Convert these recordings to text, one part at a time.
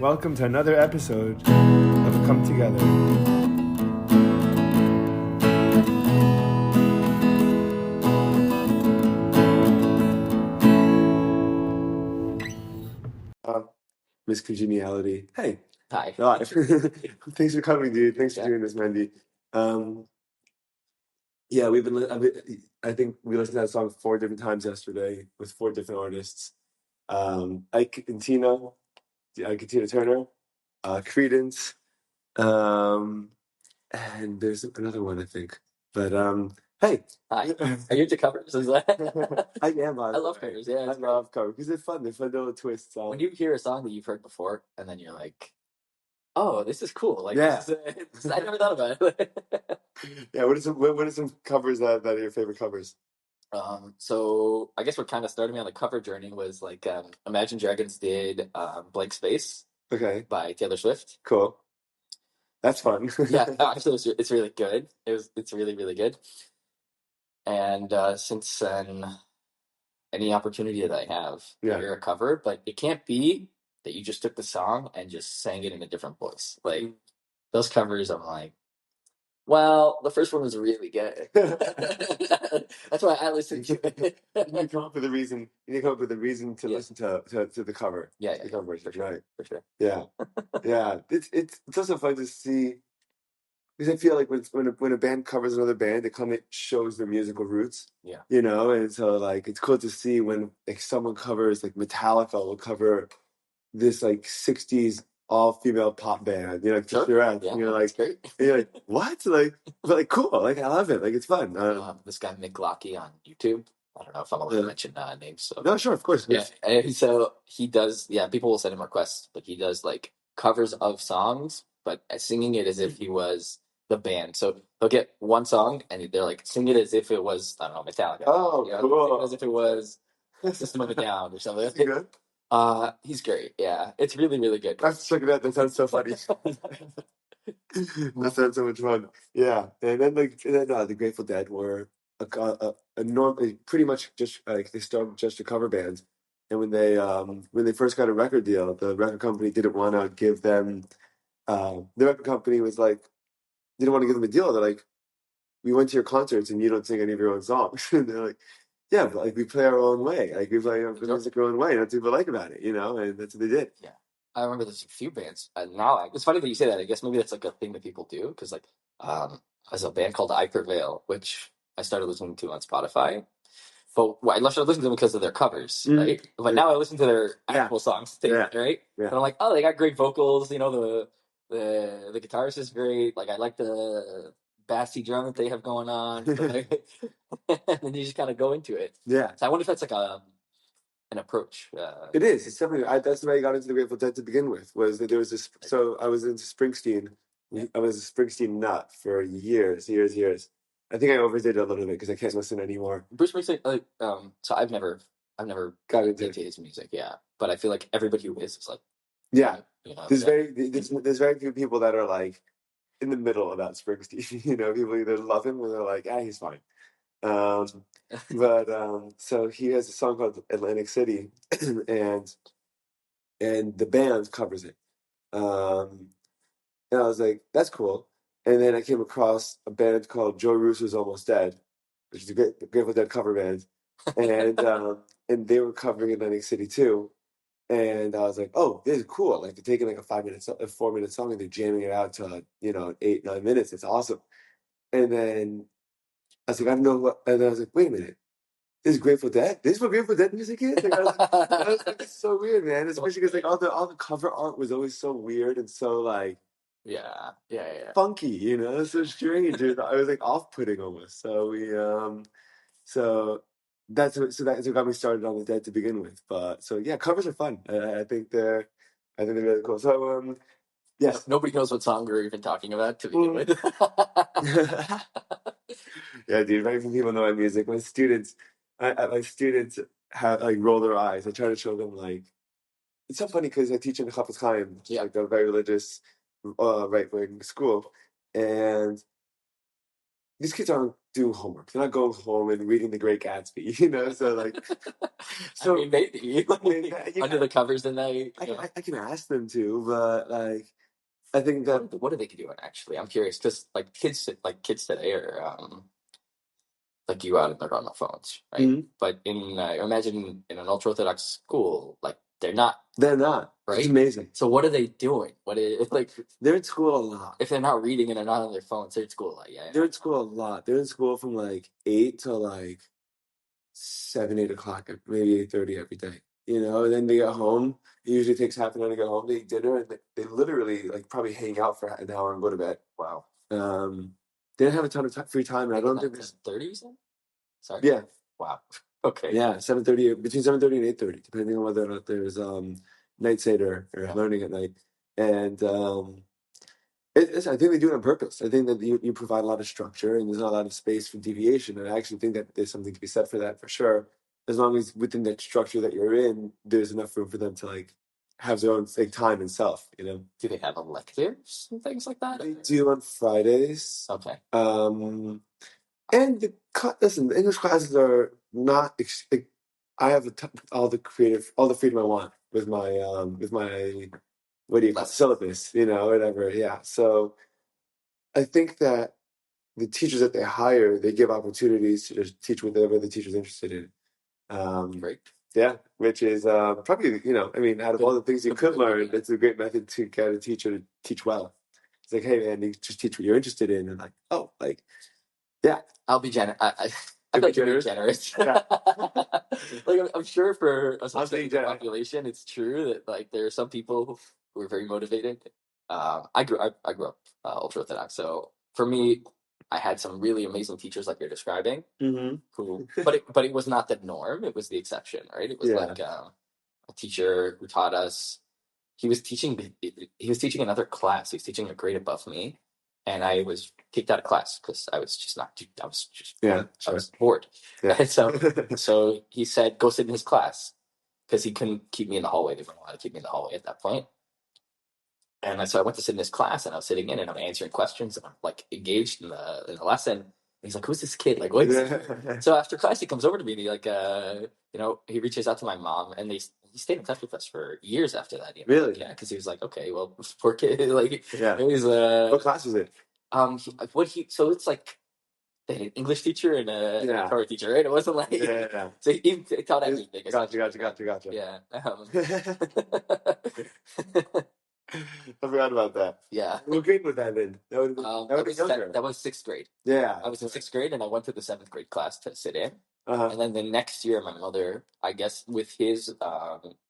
Welcome to another episode of A Come Together. Miss Congeniality. Hey. Hi. Thanks for coming, dude. Thanks for doing this, Mendy. Yeah, I think we listened to that song 4 different times yesterday with 4 different artists. Ike and Tina Turner, Credence, and there's another one, I think. But hey. Hi. Are you into covers? I am. I love covers, yeah. I love covers because they're fun. They're fun little twists. When you hear a song that you've heard before, and then you're like, "Oh, this is cool!" Like, Yeah. I never thought about it. Yeah. What are some covers that are your favorite covers? So I guess what kind of started me on the cover journey was like Imagine Dragons did "Blank Space" by Taylor Swift. Cool. That's fun. Yeah, actually, it's really good. It's really, really good. And since then, any opportunity that I have to hear a cover, but it can't be that you just took the song and just sang it in a different voice. Like those covers, I'm like, well, the first one was really good. That's why I listened to it. You need to come up with a reason. You need to come up with a reason to listen to the cover. Yeah, the cover version, right? For sure. Yeah, yeah. It's also fun to see. Because I feel like when a band covers another band, it kind of shows their musical roots. Yeah. You know, and so like it's cool to see when like someone covers like Metallica will cover this like '60s all-female pop band. You know, like Sure. Sure. Yeah, you're like, great. You're like, what? Like, but like cool. Like I love it. Like it's fun. This guy Mick Lockey on YouTube. I don't know if I'm allowed to mention names. So no, sure, of course. Yeah, and so he does. Yeah, people will send him requests, but he does like covers of songs, but singing it as if he was the band. So they'll get one song and they're like sing it as if it was, I don't know, Metallica. Oh, cool. As if it was System of a Down or something. Is he good? He's great. Yeah, it's really, really good. I have to check it out. That sounds so funny. That sounds so much fun. Yeah, and then the Grateful Dead were pretty much just like they started just a cover band, and when they first got a record deal, the record company didn't want to give them. The record company was like didn't want to give them a deal. They're like, we went to your concerts and you don't sing any of your own songs. And they're like, yeah, but like we play our own way. Like we play our music our own way. And that's what people like about it, you know. And that's what they did. Yeah. I remember there's a few bands. Now it's funny that you say that. I guess maybe that's like a thing that people do because like there's a band called I Prevail, which I started listening to on Spotify. But I started listening to them because of their covers, right? But now I listen to their actual songs, right? Yeah. And I'm like, oh, they got great vocals. You know, the guitarist is great. Like I like the bassy drum that they have going on. And then you just kind of go into it. Yeah. So I wonder if that's like an approach. It is. It's definitely. That's the way I got into the Grateful Dead to begin with. Was that there was this? So I was into Springsteen. Yeah. I was a Springsteen nut for years. I think I overdid it a little bit because I can't listen anymore. Bruce Springsteen. So I've never got into his music. Yeah, but I feel like everybody who is like. Yeah. You know, there's very few people that are like in the middle about Springsteen. You know, people either love him or they're like, he's fine. So he has a song called Atlantic City, and the band covers it. And I was like, that's cool. And then I came across a band called Joe Russo's Almost Dead, which is a Grateful Dead cover band, and and they were covering Atlantic City too. And I was like, oh, this is cool. Like they're taking like a 4-minute song and they're jamming it out to 8-9 minutes. It's awesome. And then I was like, I don't know what. And then I was like, wait a minute, this is Grateful Dead. This is what Grateful Dead music is. Like, I was like, it's so weird, man. Especially because like all the cover art was always so weird and so like yeah, funky, you know, so strange. It was like off-putting almost. So that's what got me started on the Dead to begin with. But so yeah, covers are fun. I think they're really cool. So yes. Nobody knows what song we're even talking about to begin with. Yeah, dude. Right from people know my music. My students have like roll their eyes. I try to show them like it's so funny because I teach in Chafetz Chaim, like a very religious, right-wing school, and these kids aren't doing homework. They're not going home and reading The Great Gatsby, So like, I mean, maybe under the covers at night. I can ask them to, but like, I think that what are they doing actually? I'm curious because like kids today are like you out and they're on their phones, right? Mm-hmm. But imagine in an ultra orthodox school, like they're not. They're not. Right? It's amazing. So what are they doing? What is like? They're in school a lot. If they're not reading and they're not on their phones, they're in school a lot. Yeah. They're in school a lot. They're in school from like 8 to like 7, 8 o'clock, maybe 8:30 every day. And then they get home. It usually takes half an hour to get home. They eat dinner, and they literally like probably hang out for an hour and go to bed. Wow. They don't have a ton of free time, and I don't think there's 30. Sorry. Yeah. Wow. Okay. Yeah, 7:30 between 7:30 and 8:30, depending on whether or not there's night seder or learning at night. And I think they do it on purpose. I think that you provide a lot of structure and there's not a lot of space for deviation. And I actually think that there's something to be said for that for sure. As long as within that structure that you're in, there's enough room for them to like have their own like time and self. Do they have electives and things like that? They do on Fridays. Okay. And listen, the English classes are not. I have all the freedom I want with my what do you call it, syllabus, whatever. Yeah. So I think that the teachers that they hire, they give opportunities to just teach whatever the teacher's interested in. Great. Yeah, which is probably, out of all the things you could learn, it's a great method to get a teacher to teach well. It's like, hey, man, you just teach what you're interested in. And like, oh, like, yeah. I'll be generous. I feel like you're generous. Yeah. Like I'm sure for a subset of the population, it's true that like there are some people who are very motivated. I grew up ultra orthodox, so for me, I had some really amazing teachers like you're describing. Mm-hmm. Who, but it was not the norm. It was the exception, right? It was like a teacher who taught us. He was teaching another class. He was teaching a grade above me. And I was kicked out of class because I was just I was bored. Yeah. And so he said, go sit in his class because he couldn't keep me in the hallway. They weren't allowed to keep me in the hallway at that point. And so I went to sit in his class and I was sitting in and I'm answering questions and I'm like engaged in the lesson. And he's like, who's this kid? Like, what is this? So after class, he comes over to me and he like, he reaches out to my mom and he stayed in touch with us for years after that. Really? Yeah, because he was like, okay, well, poor kid. Like, yeah. It was, what class was it? So it's like they had an English teacher and a Torah teacher, right? It wasn't like so he taught everything. Gotcha. Yeah. I forgot about that. Yeah. What grade was that in? That was sixth grade. Yeah. I was in sixth grade and I went to the seventh grade class to sit in. And then the next year, my mother, I guess, with his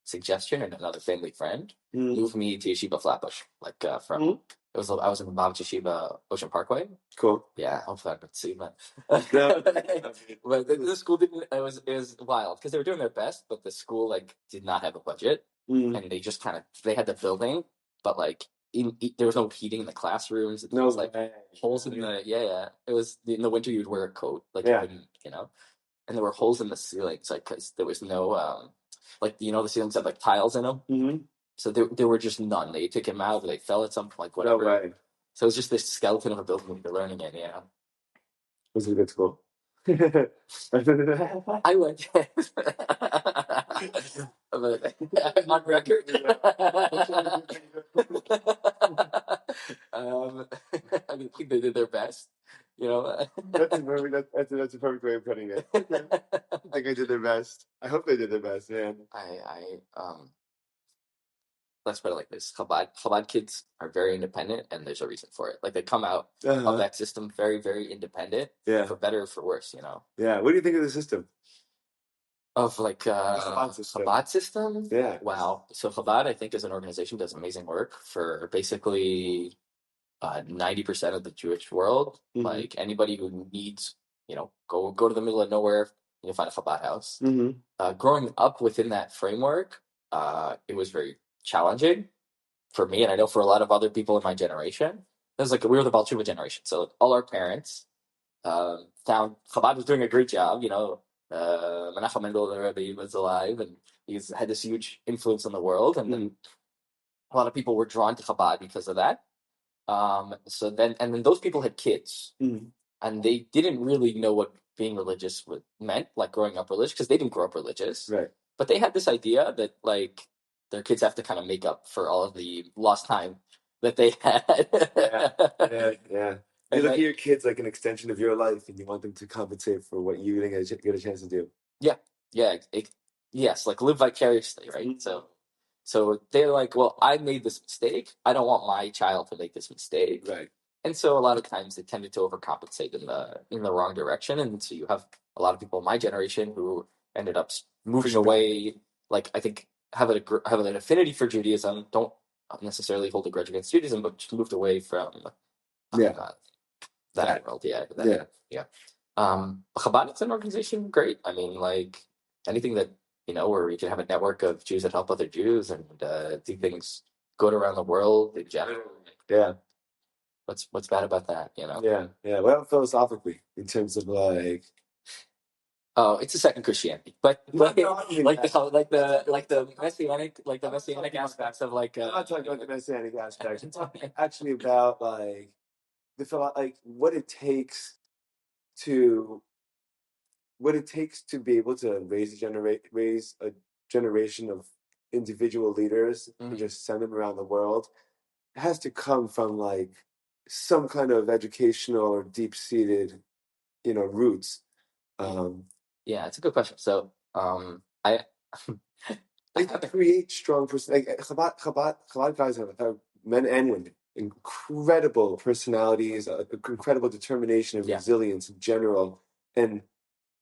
suggestion and another family friend, moved me to Yeshiva Flatbush. Like from I was in Bab Yeshiva Ocean Parkway. Cool. Yeah, hopefully I could see, but but the school didn't. It was wild because they were doing their best, but the school like did not have a budget, and they just they had the building, but like there was no heating in the classrooms. It was like holes in the It was in the winter you'd wear a coat, like you couldn't, and there were holes in the ceilings, like because there was no the ceilings had like tiles in them. Mm-hmm. So there were just none. They took him out. They fell at some like whatever. No way. So it was just this skeleton of a building you're learning in. Yeah. Was it a good school? I went on record. I think they did their best. That's a perfect way of putting it. I think I did their best. I hope they did their best, man. Let's put it like this: Chabad kids are very independent, and there's a reason for it. Like they come out of that system very, very independent. Yeah. For better or for worse, Yeah. What do you think of the system? Of like Chabad system? Yeah. Wow. So Chabad, I think, as an organization, does amazing work for basically 90% of the Jewish world. Mm-hmm. Like anybody who needs, go to the middle of nowhere, you'll find a Chabad house. Mm-hmm. Growing up within that framework, it was very challenging for me, and I know for a lot of other people in my generation. It was like we were the Bachelor generation, so all our parents found Chabad was doing a great job. Menachem Levitz was alive, and he's had this huge influence on the world, and then a lot of people were drawn to Chabad because of that. So then those people had kids. and they didn't really know what being religious meant, like growing up religious, because they didn't grow up religious. Right. But they had this idea that like their kids have to kind of make up for all of the lost time that they had. Yeah. You look at your kids like an extension of your life, and you want them to compensate for what you didn't get a chance to do. Yeah. Yes, like live vicariously, right? Mm-hmm. So they're like, well, I made this mistake. I don't want my child to make this mistake. Right. And so a lot of times they tended to overcompensate in the wrong direction. And so you have a lot of people in my generation who ended up moving away. Like I think have an affinity for Judaism, don't necessarily hold a grudge against Judaism, but just moved away from that world. Yeah. Chabad is an organization, great. I mean, like anything that where we can have a network of Jews that help other Jews and do things good around the world in general. Yeah. What's bad about that? Yeah. Well, philosophically, in terms of like. Oh, it's a second Christianity, but like the messianic aspects of like. I'm not talking about the messianic aspects. I'm talking actually about like what it takes to be able to raise a generation of individual leaders and just send them around the world. It has to come from like some kind of educational or deep-seated, roots. Yeah, it's a good question. So, I create strong person. Like Chabad guys have men and women, incredible personalities, incredible determination and resilience in general. And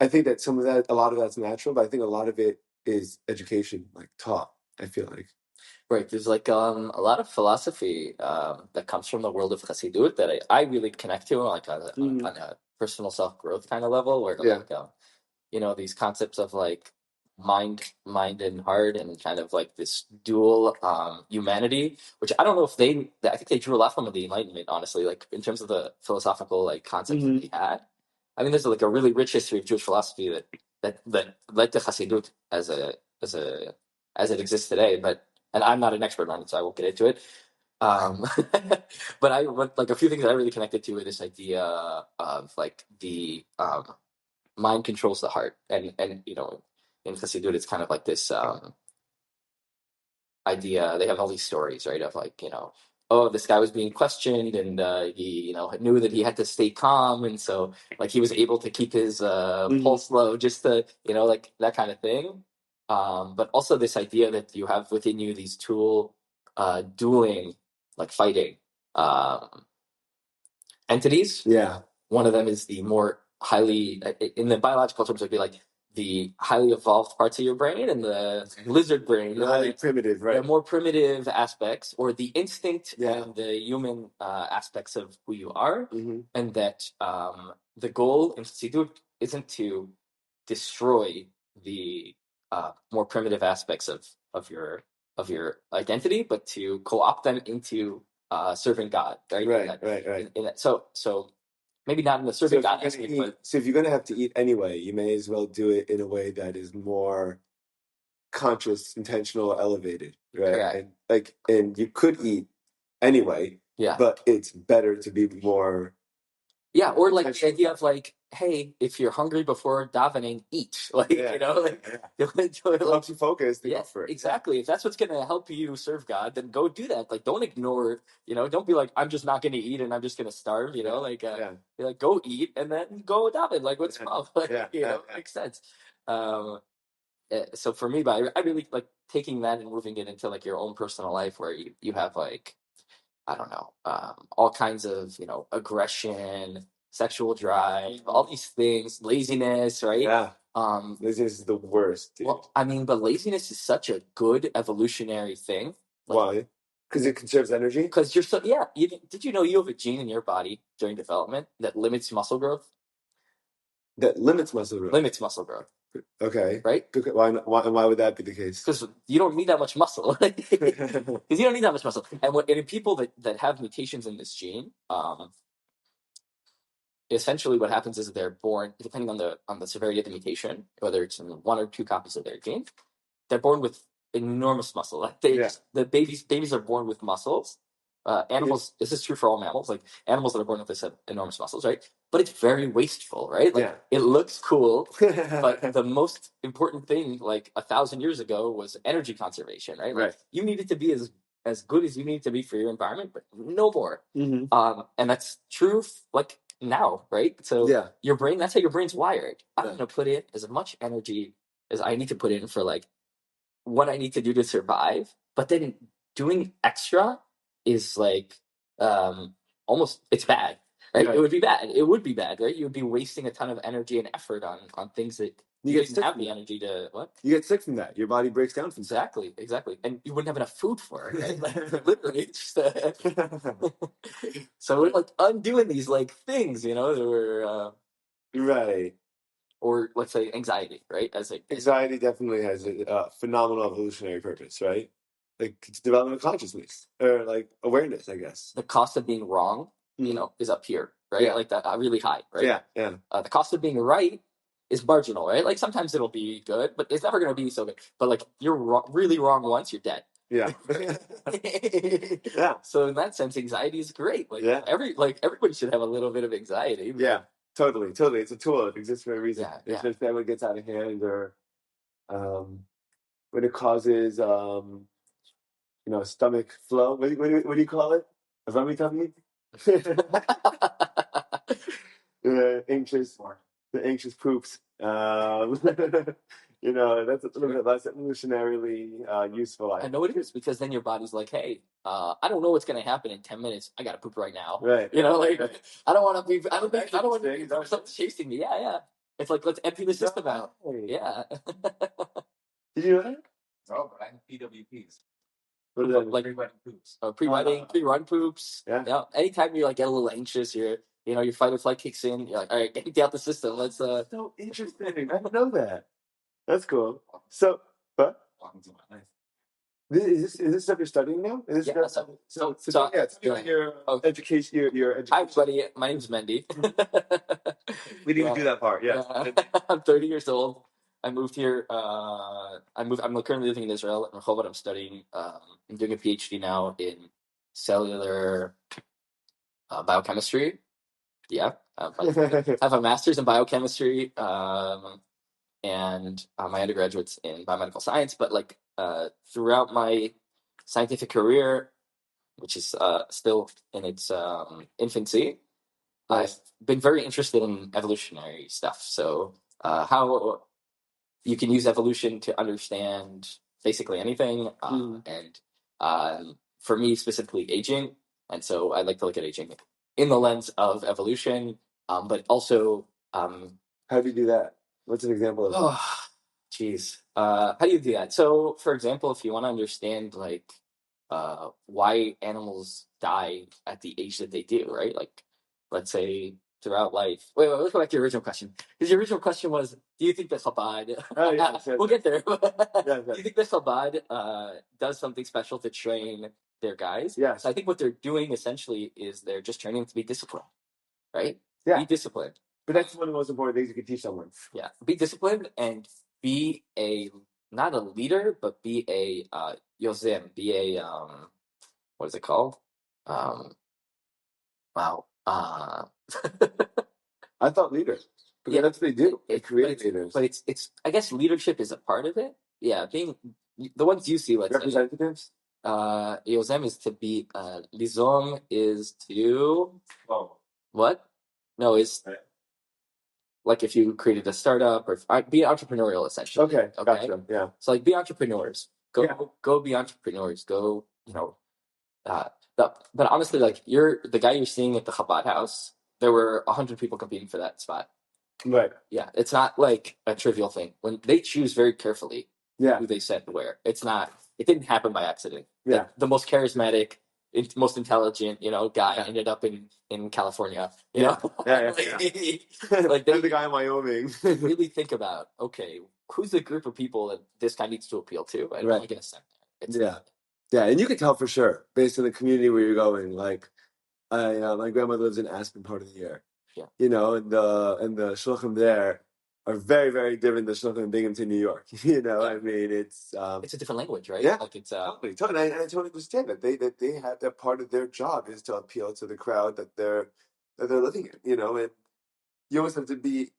I think that a lot of that's natural, but I think a lot of it is education, like taught. I feel like. Right, there's like a lot of philosophy that comes from the world of Chassidut that I really connect to, like on a personal self growth kind of level, where like these concepts of like mind and heart, and kind of like this dual humanity, which I don't know if I think they drew a lot from the Enlightenment, honestly, like in terms of the philosophical like concepts that they had. I mean, there's like a really rich history of Jewish philosophy that led to Chassidut as it exists today, and I'm not an expert on it, so I won't get into it. But like a few things that I really connected to are this idea of like the mind controls the heart, and in Chassidut it's kind of like this idea. They have all these stories, right, of like oh, this guy was being questioned, and he knew that he had to stay calm, and so like he was able to keep his pulse low, just to like that kind of thing. But also this idea that you have within you these dueling, like fighting entities. Yeah. One of them is the more highly, in the biological terms, it would be like the highly evolved parts of your brain and the lizard brain. The highly primitive, right? The more primitive aspects, or the instinct and the human aspects of who you are. And that the goal in Chassidut isn't to destroy the more primitive aspects of your identity, but to co-opt them into serving God, right? Right. So maybe not in the serving God aspect, but so if you're going to have to eat anyway, you may as well do it in a way that is more conscious, intentional, elevated, right? Correct. And you could eat anyway, but it's better to be more. Yeah, or like the idea of like, hey, if you're hungry before davening, eat. Like it helps you focus. Go for it. Exactly. If that's what's gonna help you serve God, then go do that. Like, don't ignore. Don't be like, I'm just not gonna eat and I'm just gonna starve. Be like, go eat and then go daven. Like, what's wrong? Makes sense. So for me, but I really like taking that and moving it into like your own personal life, where you have like, I don't know, all kinds of, aggression, sexual drive, all these things, laziness, right? Yeah. Laziness is the worst, dude. Well, I mean, but laziness is such a good evolutionary thing. Why? Because it conserves energy? Because you're did you know you have a gene in your body during development that limits muscle growth? That limits muscle growth? Limits muscle growth. Okay. Right? Why would that be the case? Because you don't need that much muscle. Because you don't need that much muscle. And in people that have mutations in this gene, essentially what happens is they're born, depending on the severity of the mutation, whether it's in one or two copies of their gene, they're born with enormous muscle. Like the babies are born with muscles. Animals, this is true for all mammals. Like animals that are born with this have enormous muscles, right? but it's very wasteful, right? Like it looks cool, but the most important thing, like 1,000 years ago, was energy conservation, right? Like you needed to be as good as you need to be for your environment, but no more. And that's true, like now, right? So your brain, that's how your brain's wired. I'm going to put in as much energy as I need to put in for like what I need to do to survive, but then doing extra is like almost, it's bad, right? It would be bad. It would be bad, right? You would be wasting a ton of energy and effort on things that you didn't have the energy to what? You get sick from that. Your body breaks down from that. Exactly. And you wouldn't have enough food for it, right? Like, literally. Just, so we're like undoing these like things, that were right. Or let's say anxiety, right? Anxiety definitely has a phenomenal evolutionary purpose, right? Like it's development of consciousness or like awareness, I guess. The cost of being wrong, is up here, right? Yeah. Like that, really high, right? Yeah. The cost of being right is marginal, right? Like sometimes it'll be good, but it's never going to be so good. But like you're really wrong once, you're dead. Yeah. Yeah. So in that sense, anxiety is great. Like everybody should have a little bit of anxiety. Yeah. Totally. It's a tool. It exists for a reason. If the family gets out of hand or when it causes stomach flow. What do you call it? A rummy tummy? The anxious poops. That's a little bit less evolutionarily useful. I know it is, because then your body's like, hey, I don't know what's going to happen in 10 minutes. I got to poop right now. Right. I don't want to be, I don't want to be something chasing me. Yeah. It's like, let's empty the system out. Yeah. Did you know that? Oh, but I have PWPs. Like pre-wedding poops. Pre-run poops. Yeah. Anytime you like get a little anxious, your fight or flight kicks in. You're like, all right, get out the system. Let's. So interesting. I didn't know that. That's cool. So, but is this stuff you're studying now? Is this tell me about your education. Your education. Hi, everybody. My name's Mendy. We didn't even do that part. Yeah. I'm 30 years old. I moved here. I'm currently living in Israel, in Rechovot. I'm studying. I'm doing a PhD now in cellular biochemistry. Yeah, I have a master's in biochemistry, and my undergraduate's in biomedical science. But like throughout my scientific career, which is still in its infancy, I've been very interested in evolutionary stuff. So how you can use evolution to understand basically anything, and for me specifically aging. And so I like to look at aging in the lens of evolution, but also how do you do that? What's an example of that? How do you do that? So, for example, if you want to understand like why animals die at the age that they do, right? Like, let's say throughout life. Wait, let's go back to your original question. Because your original question was, do you think that chabad? We'll get there. Do you think that chabad does something special to train their guys? Yes. So I think what they're doing essentially is they're just training them to be disciplined, right? Yeah. Be disciplined. But that's one of the most important things you can teach someone. Yeah. Be disciplined and be not a leader, but be a yozem. Be a what is it called? Wow. I thought leader. Because that's what they do. They create leaders. But it's I guess leadership is a part of it. Yeah, being the ones you see, let's representatives. Yozem is to be Lizom is to what? No, is like if you created a startup or be entrepreneurial essentially. Okay. Gotcha. Yeah. So like be entrepreneurs. Go be entrepreneurs. Go, but honestly, like the guy you're seeing at the Chabad house, there were 100 people competing for that spot. Right. Yeah. It's not like a trivial thing. When they choose very carefully who they send where. It didn't happen by accident. Yeah. The most charismatic, most intelligent, guy ended up in California. Yeah. Like the guy in Wyoming. Really think about, okay, who's the group of people that this guy needs to appeal to? And I'm going to send there. Yeah, and you can tell for sure based on the community where you're going. Like, my grandmother lives in Aspen part of the year. Yeah. And the shluchim there are very, very different than shluchim in Binghamton, New York. I mean, it's a different language, right? Yeah, like it's totally. And I totally understand that they have that part of their job is to appeal to the crowd that they're living in. And you almost have to be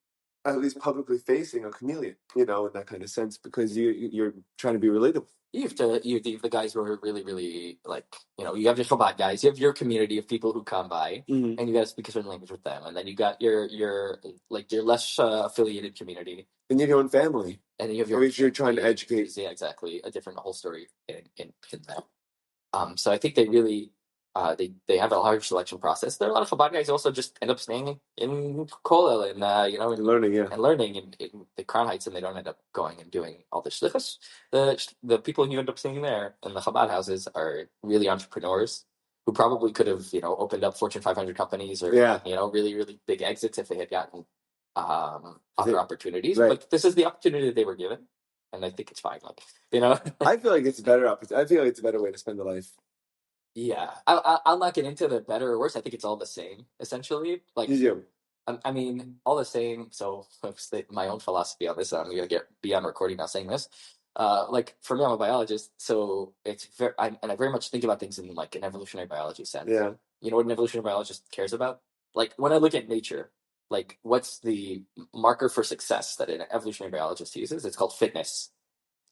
at least publicly facing a chameleon, in that kind of sense, because you're trying to be relatable. You have the guys who are really, really you have your chabad guys, you have your community of people who come by, Mm-hmm. and you got to speak a certain language with them, and then you got your less affiliated community, and you have your own family, and then you have you're trying to educate. Yeah, exactly, a different whole story in that. So I think they really they have a large selection process. There are a lot of Chabad guys who also just end up staying in Kollel and and learning, in the Crown Heights, and they don't end up going and doing all the shlichus. The people you end up seeing there in the Chabad houses are really entrepreneurs who probably could have opened up Fortune 500 companies or really, really big exits if they had gotten other opportunities. Right. But this is the opportunity that they were given. And I think it's fine. I feel like it's a better opportunity. I feel like it's a better way to spend the life. Yeah, I'll not get into the better or worse. I think it's all the same, essentially. You do. I mean, all the same. So my own philosophy on this. I'm gonna be on recording now saying this. For me, I'm a biologist, so it's I very much think about things in an evolutionary biology sense. Yeah. You know what an evolutionary biologist cares about? When I look at nature, what's the marker for success that an evolutionary biologist uses? It's called fitness.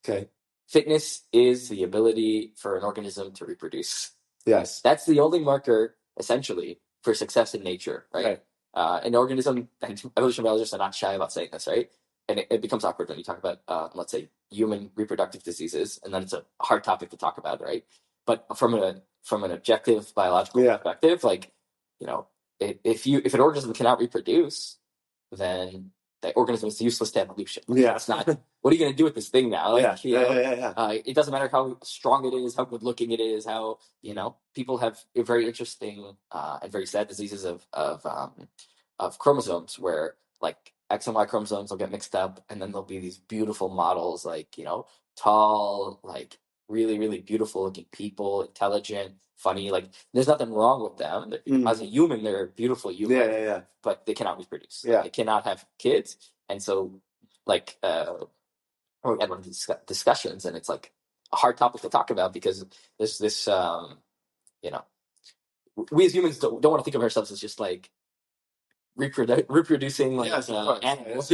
Okay. Fitness is the ability for an organism to reproduce. Yes. That's the only marker, essentially, for success in nature, right? An organism, and evolutionary biologists are not shy about saying this, right? And it becomes awkward when you talk about, let's say, human reproductive diseases, and then it's a hard topic to talk about, right? But from an objective biological perspective, if an organism cannot reproduce, then that organism is useless to evolution. Yeah. It's not. What are you going to do with this thing now? Yeah. It doesn't matter how strong it is, how good looking it is, how people have very interesting and very sad diseases of chromosomes where X and Y chromosomes will get mixed up, and then there'll be these beautiful models tall, really, really beautiful looking people, intelligent, funny. There's nothing wrong with them. As a human, they're beautiful human. Yeah. But they cannot reproduce. Yeah. They cannot have kids. And so, we had one of these discussions, and it's a hard topic to talk about because there's this, we as humans don't want to think of ourselves as just reproducing animals.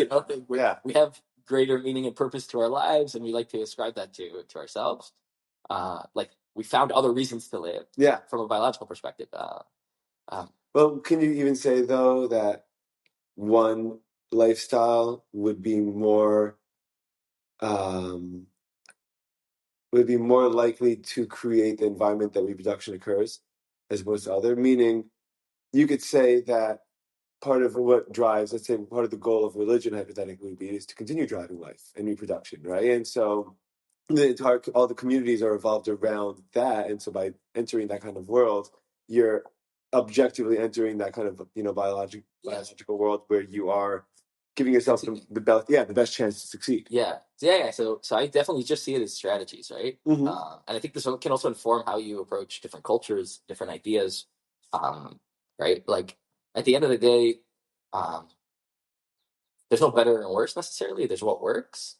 We have greater meaning and purpose to our lives, and we like to ascribe that to ourselves. We found other reasons to live. Yeah. From a biological perspective. Well, can you even say though that one lifestyle would be more likely to create the environment that reproduction occurs as opposed to other? Meaning, you could say that part of what drives, let's say, part of the goal of religion, hypothetically, would be is to continue driving life and reproduction, right? And so all the communities are evolved around that, and so by entering that kind of world, you're objectively entering that kind of biological world where you are giving yourself the best chance to succeed. Yeah. So I definitely just see it as strategies, right? Mm-hmm. And I think this can also inform how you approach different cultures, different ideas, right? At the end of the day, there's no better and worse necessarily. There's what works.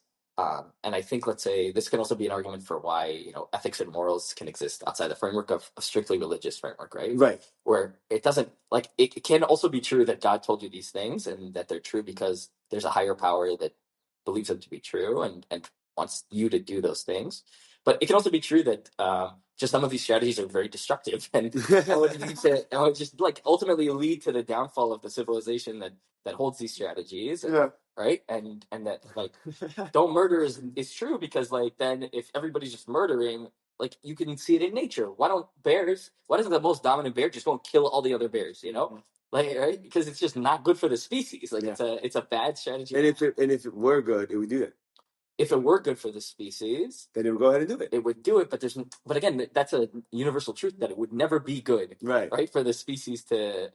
And I think, let's say, this can also be an argument for why ethics and morals can exist outside the framework of a strictly religious framework, right? Right. Where it doesn't it can also be true that God told you these things and that they're true because there's a higher power that believes them to be true and wants you to do those things. But it can also be true that just some of these strategies are very destructive and would just ultimately lead to the downfall of the civilization that holds these strategies. Right. And that don't murder is true because then if everybody's just murdering, you can see it in nature. Why doesn't the most dominant bear just go and kill all the other bears, right? Because it's just not good for the species. It's a bad strategy. And if it were good, it would do that. If it were good for the species, then it would go ahead and do it. It would do it, but again, that's a universal truth that it would never be good, right, for the species for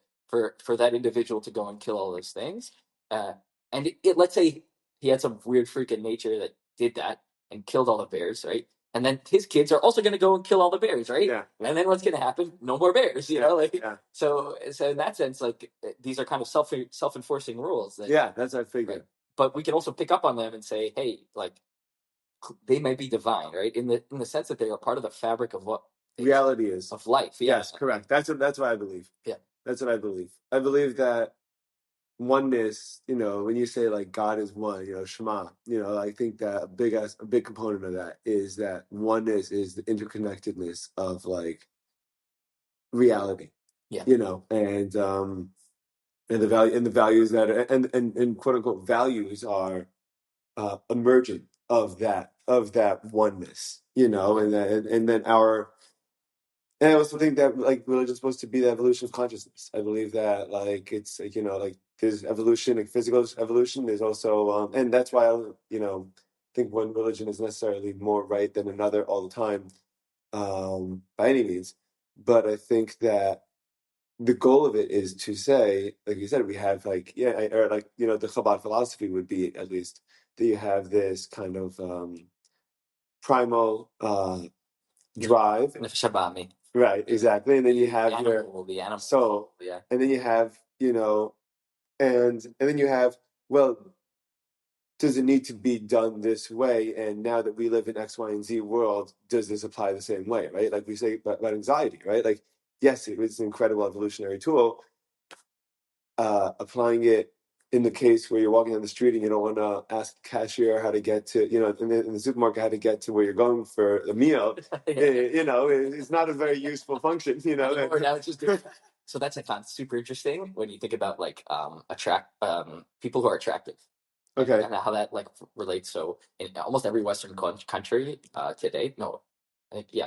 that individual to go and kill all those things. And let's say he had some weird freak in nature that did that and killed all the bears, right? And then his kids are also going to go and kill all the bears, right? Yeah. And then what's going to happen? No more bears, So in that sense, these are kind of self-enforcing rules. That's what I figured. Right? But we can also pick up on them and say, hey, they may be divine, right? In the sense that they are part of the fabric of what reality is of life. Yes, correct. That's what I believe. Yeah, that's what I believe. I believe that oneness, when you say like God is one, Shema, I think that a big component of that is that oneness is the interconnectedness of like reality. Yeah. And the values that are, and quote unquote values are emergent of that oneness, and then and I also think that like religion is supposed to be the evolution of consciousness. I believe that like it's like like there's evolution, like physical evolution. There's also and that's why I don't think one religion is necessarily more right than another all the time, by any means. But I think that the goal of it is to say, like you said, we have like or like the Chabad philosophy would be at least that you have this kind of primal drive. Right, exactly. And then you have the animal soul. Yeah. And then you have, and then you have, well, does it need to be done this way? And now that we live in X, Y, and Z world, does this apply the same way, right? Like we say about anxiety, right? Like, yes, it was an incredible evolutionary tool. Applying it in the case where you're walking down the street and you don't want to ask the cashier how to get to, in the supermarket, how to get to where you're going for a meal, it's not a very useful function, Or now it's just so that's I found super interesting when you think about like people who are attractive. Okay. And how that like relates. So in almost every Western country today,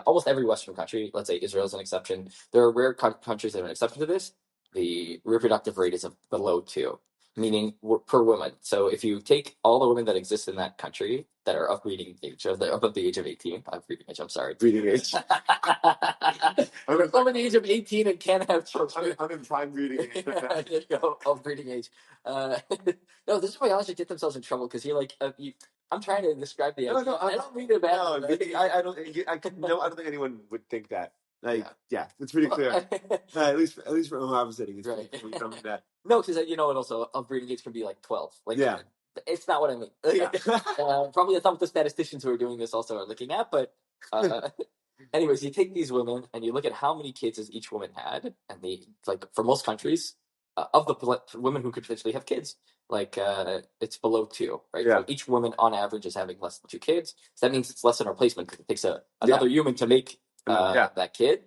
almost every Western country, let's say Israel is an exception. There are rare countries that are an exception to this. The reproductive rate is below 2, meaning per woman. So if you take all the women that exist in that country that are of breeding age, above the age of 18, breeding age, I'm sorry. Breeding age. I'm above the age of 18 and can't have children. I'm in prime breeding age. There you go, of breeding age. No, this is why y'all should get themselves in trouble because you're like, I'm trying to describe the idea. No, I don't mean it bad. No, I don't think anyone would think that. Like, yeah, it's pretty clear. At least from who I'm sitting, it's right. pretty clear that. No, because and also of breeding age can be like 12. Like, yeah, it's not what I mean. Probably that's not what the statisticians who are doing this also are looking at. But anyways, you take these women and you look at how many kids as each woman had, and they like for most countries of the women who could potentially have kids, like it's below 2, right? Yeah. So each woman on average is having less than 2 kids. So that means it's less than replacement because it takes another human to make that kid.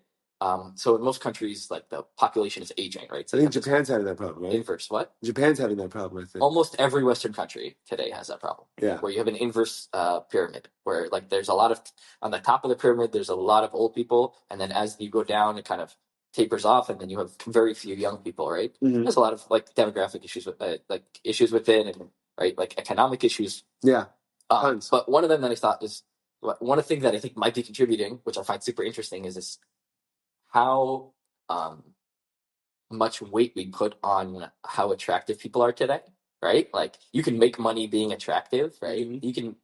So in most countries, like the population is aging, right? So I think Japan's having that problem, right? Inverse what? Japan's having that problem, I think. Almost every Western country today has that problem. Yeah. Where you have an inverse pyramid, where like there's a lot of on the top of the pyramid, there's a lot of old people, and then as you go down, it kind of tapers off, and then you have very few young people, right? Mm-hmm. There's a lot of like demographic issues with like issues within, and right, like economic issues. Yeah. Tons. But one of them that I thought is one of the things that I think might be contributing, which I find super interesting, is this how much weight we put on how attractive people are today, right? Like you can make money being attractive, right? Mm-hmm. You can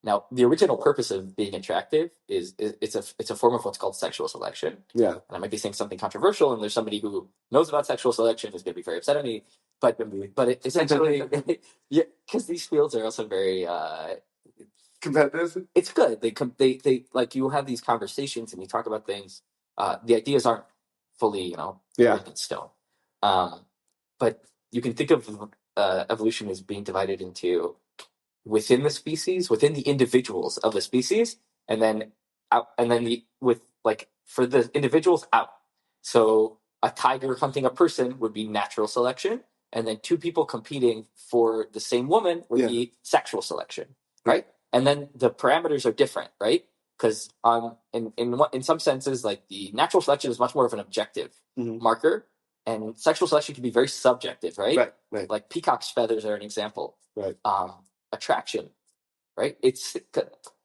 now the original purpose of being attractive is it's a form of what's called sexual selection. Yeah. And I might be saying something controversial, and there's somebody who knows about sexual selection who's going to be very upset at me. But essentially, yeah, because these fields are also very competitive. It's good. They like you have these conversations and you talk about things. The ideas aren't fully written in stone. But you can think of evolution as being divided into within the species, within the individuals of the species, and then out, and then with like for the individuals out. So a tiger hunting a person would be natural selection, and then 2 people competing for the same woman would be sexual selection, right? And then the parameters are different, right? Because in some senses, like the natural selection is much more of an objective marker, and sexual selection can be very subjective, right? Right. Like peacock's feathers are an example. Right. Attraction, right? It's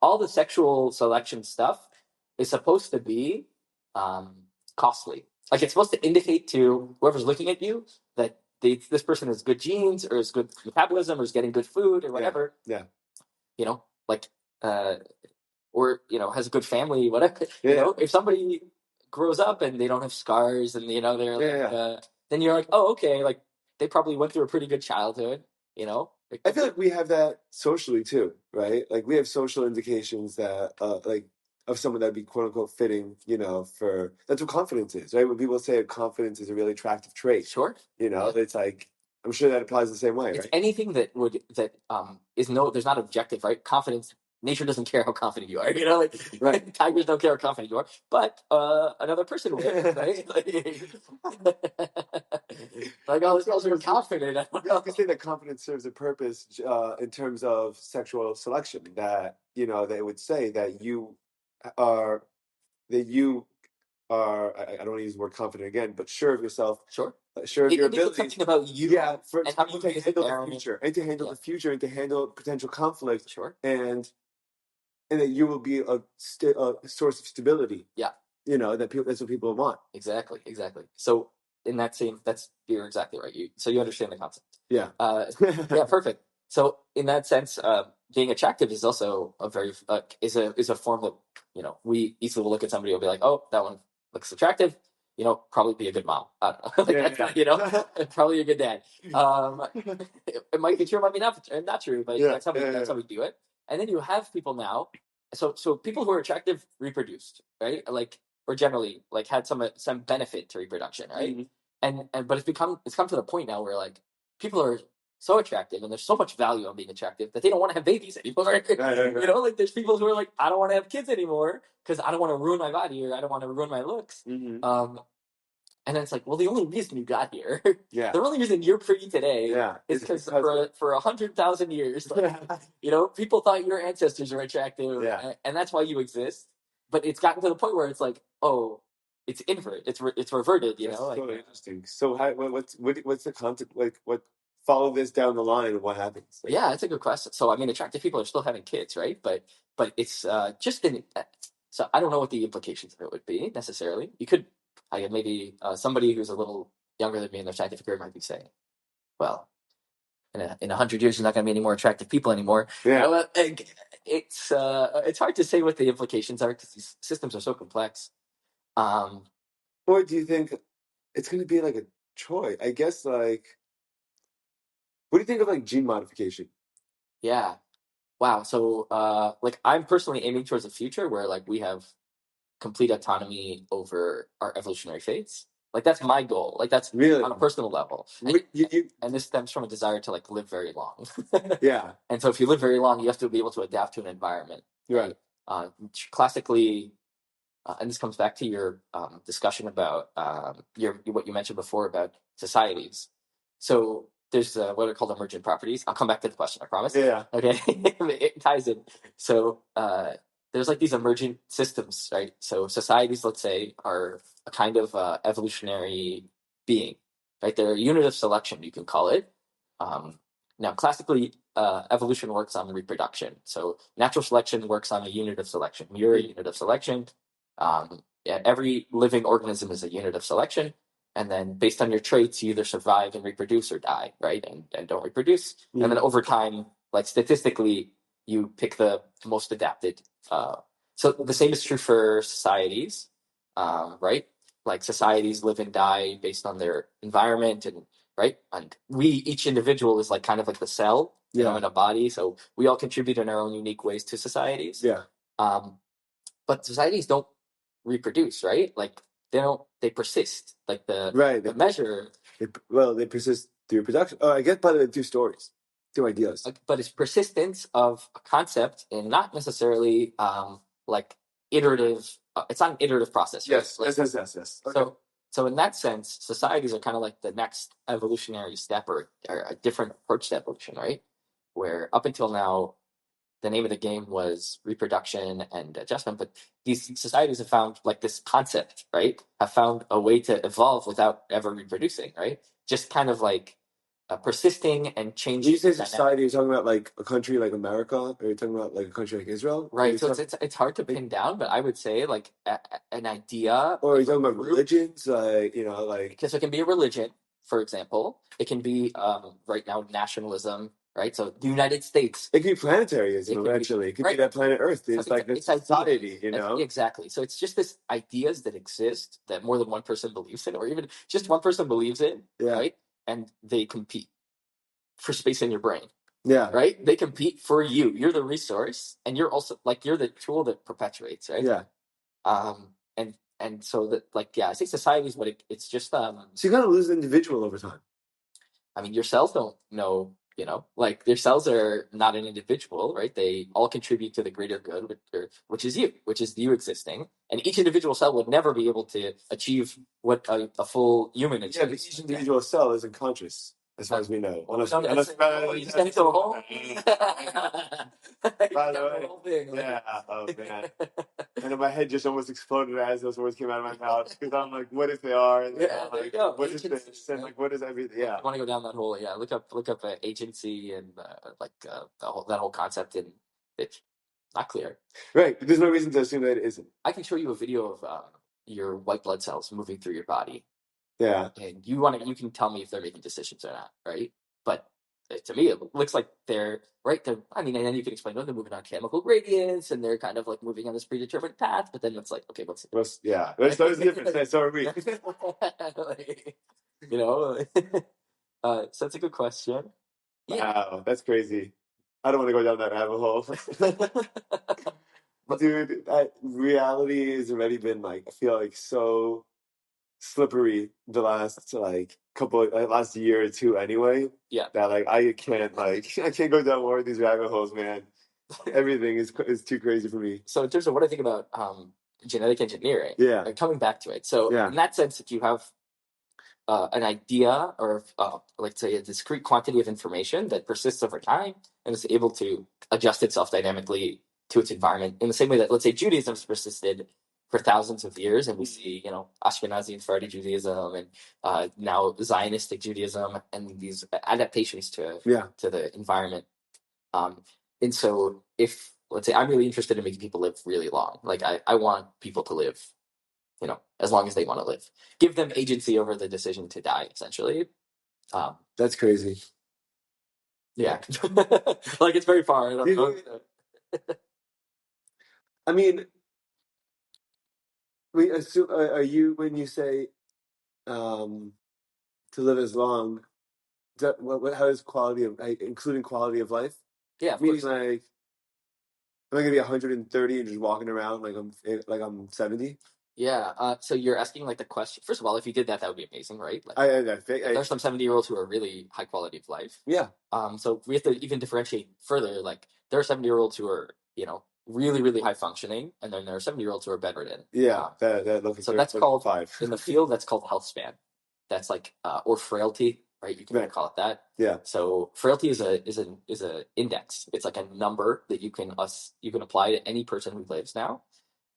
all the sexual selection stuff is supposed to be costly. Like it's supposed to indicate to whoever's looking at you that this person has good genes or is good metabolism or is getting good food or whatever. Yeah. Like or has a good family, whatever. If somebody grows up and they don't have scars and they're then you're like, oh, okay, like they probably went through a pretty good childhood. I feel like we have that socially too, right? Like we have social indications that like of someone that'd be quote unquote fitting, for that's what confidence is, right? When people say confidence is a really attractive trait, sure, it's like I'm sure that applies the same way, It's right? anything that there's not objective, right? Confidence. Nature doesn't care how confident you are. Right. Tigers don't care how confident you are, but another person would, right? Like all these are confident. I don't know. You say that confidence serves a purpose in terms of sexual selection. That they would say that are you I don't want to use the word confident again, but sure of yourself, Sure. sure of It your indicates abilities. something about you, Yeah, and how you to use handle the environment. future, and to handle Yeah. the future, and to handle potential conflict, Sure. and that you will be a source of stability. Yeah. That's what people want. Exactly. So you're exactly right. You understand the concept. Yeah. Yeah, perfect. So in that sense, being attractive is also a very is a form that we easily will look at somebody and be like, oh, that one looks attractive. Probably be a good mom. I don't know. Like that, probably a good dad. It might be true, it might be not true, but that's how we do it. And then you have people now. So people who are attractive reproduced, right? Or generally had some benefit to reproduction, right? Mm-hmm. But it's come to the point now where people are so attractive and there's so much value on being attractive that they don't want to have babies anymore. Right. There's people who are I don't want to have kids anymore because I don't want to ruin my body or I don't want to ruin my looks. Mm-hmm. And then it's well, the only reason you got here, the only reason you're pretty today, is because for 100,000 years, people thought your ancestors were attractive, and that's why you exist. But it's gotten to the point where it's oh, it's invert, it's reverted. That's so interesting. So what's the concept? What follow this down the line and what happens? Yeah, it's a good question. So attractive people are still having kids, right? But it's just in. So I don't know what the implications of it would be necessarily. You could. Maybe somebody who's a little younger than me in their scientific career might be saying, well, in 100 years, there's not going to be any more attractive people anymore. Yeah. It's hard to say what the implications are because these systems are so complex. Or do you think it's going to be like a choice? I guess what do you think of gene modification? Yeah. Wow. So I'm personally aiming towards a future where we have complete autonomy over our evolutionary fates. That's my goal. That's really on a personal level. And this stems from a desire to live very long. Yeah. And so if you live very long, you have to be able to adapt to an environment. Right. Classically, and this comes back to your discussion about what you mentioned before about societies. So there's what are called emergent properties. I'll come back to the question, I promise. Yeah. Okay. It ties in. So there's these emergent systems, right? So societies, let's say, are a kind of evolutionary being, right? They're a unit of selection, you can call it. Now, classically, evolution works on reproduction. So natural selection works on a unit of selection. You're a unit of selection. Every living organism is a unit of selection. And then based on your traits, you either survive and reproduce or die, right? And don't reproduce. Mm-hmm. And then over time, statistically, you pick the most adapted. So the same is true for societies, right? Societies live and die based on their environment, and right. And each individual is kind of the cell, in a body. So we all contribute in our own unique ways to societies. Yeah. But societies don't reproduce, right? They persist. The measure. They persist through production. Oh, I guess by the two stories. Two ideas. But it's persistence of a concept and not necessarily iterative. It's not an iterative process. Yes. Right? Yes. Okay. So in that sense, societies are kind of the next evolutionary step or a different approach to evolution, right? Where up until now, the name of the game was reproduction and adjustment, but these societies have found this concept, right? Have found a way to evolve without ever reproducing, right? Just kind of persisting and changing. When you say society, you're talking about a country like America, or you're talking about a country like Israel? Right. So it's hard to pin down, but I would say an idea. Or are you talking about religions? Because it can be a religion, for example. It can be right now nationalism. Right, so the United States. It could be planetarism eventually. It could be that planet Earth. It's it's society, Exactly. So it's just this ideas that exist that more than one person believes in, or even just one person believes in, right? And they compete for space in your brain. Yeah. Right? They compete for you. You're the resource, and you're also you're the tool that perpetuates, right? Yeah. And so that I think society is what it's just. So you kind of lose the individual over time. I mean, your cells don't know, like your cells are not an individual, right? They all contribute to the greater good, which is you existing. And each individual cell would never be able to achieve what a full human achieves. Yeah, but each individual cell isn't conscious, as far as we know. You just get into a whole. By the way, yeah, oh man. And my head just almost exploded as those words came out of my mouth because I'm like, what if they are? And Yeah, there you go. What is this? And like, what is everything? Yeah. You want to go down that hole? Yeah, look up agency and that whole concept, and it's not clear. Right. There's no reason to assume that it isn't. I can show you a video of your white blood cells moving through your body. Yeah. And you can tell me if they're making decisions or not, right? But to me, it looks like they're right. I mean, and then you can explain, they're moving on chemical gradients, and they're kind of like moving on this predetermined path. But then it's like, okay, yeah, there's different. So are we. So that's a good question. Wow, that's crazy. I don't want to go down that rabbit hole. Dude, reality has already been like, I feel like so slippery the last last year or two anyway. Yeah. That I can't go down more of these rabbit holes, man. Everything is too crazy for me. So in terms of what I think about genetic engineering, coming back to it. So in that sense, if you have an idea or let's say a discrete quantity of information that persists over time and is able to adjust itself dynamically to its environment in the same way that, let's say, Judaism has persisted for thousands of years, and we see, Ashkenazi and Sephardi Judaism and now Zionistic Judaism and these adaptations to the environment. And so if, let's say, I'm really interested in making people live really long, like I want people to live as long as they want to live. Give them agency over the decision to die, essentially. That's crazy. Yeah. Like, it's very far. I don't know. I mean, we assume, are you, when you say to live as long, how is quality of, including quality of life? Yeah, of meaning course. Like, am I gonna be 130 and just walking around like I'm 70? Yeah. So you're asking like the question. First of all, if you did that, that would be amazing, right? Like, there's some 70-year-olds who are really high quality of life. Yeah. So we have to even differentiate further. Like, there are 70-year-olds who are really, really high functioning, and then there are 70-year-olds who are bedridden. Yeah. So that's called in the field. That's called health span. That's like or frailty, right? You can call it that. Yeah. So frailty is a index. It's like a number that you can apply to any person who lives now,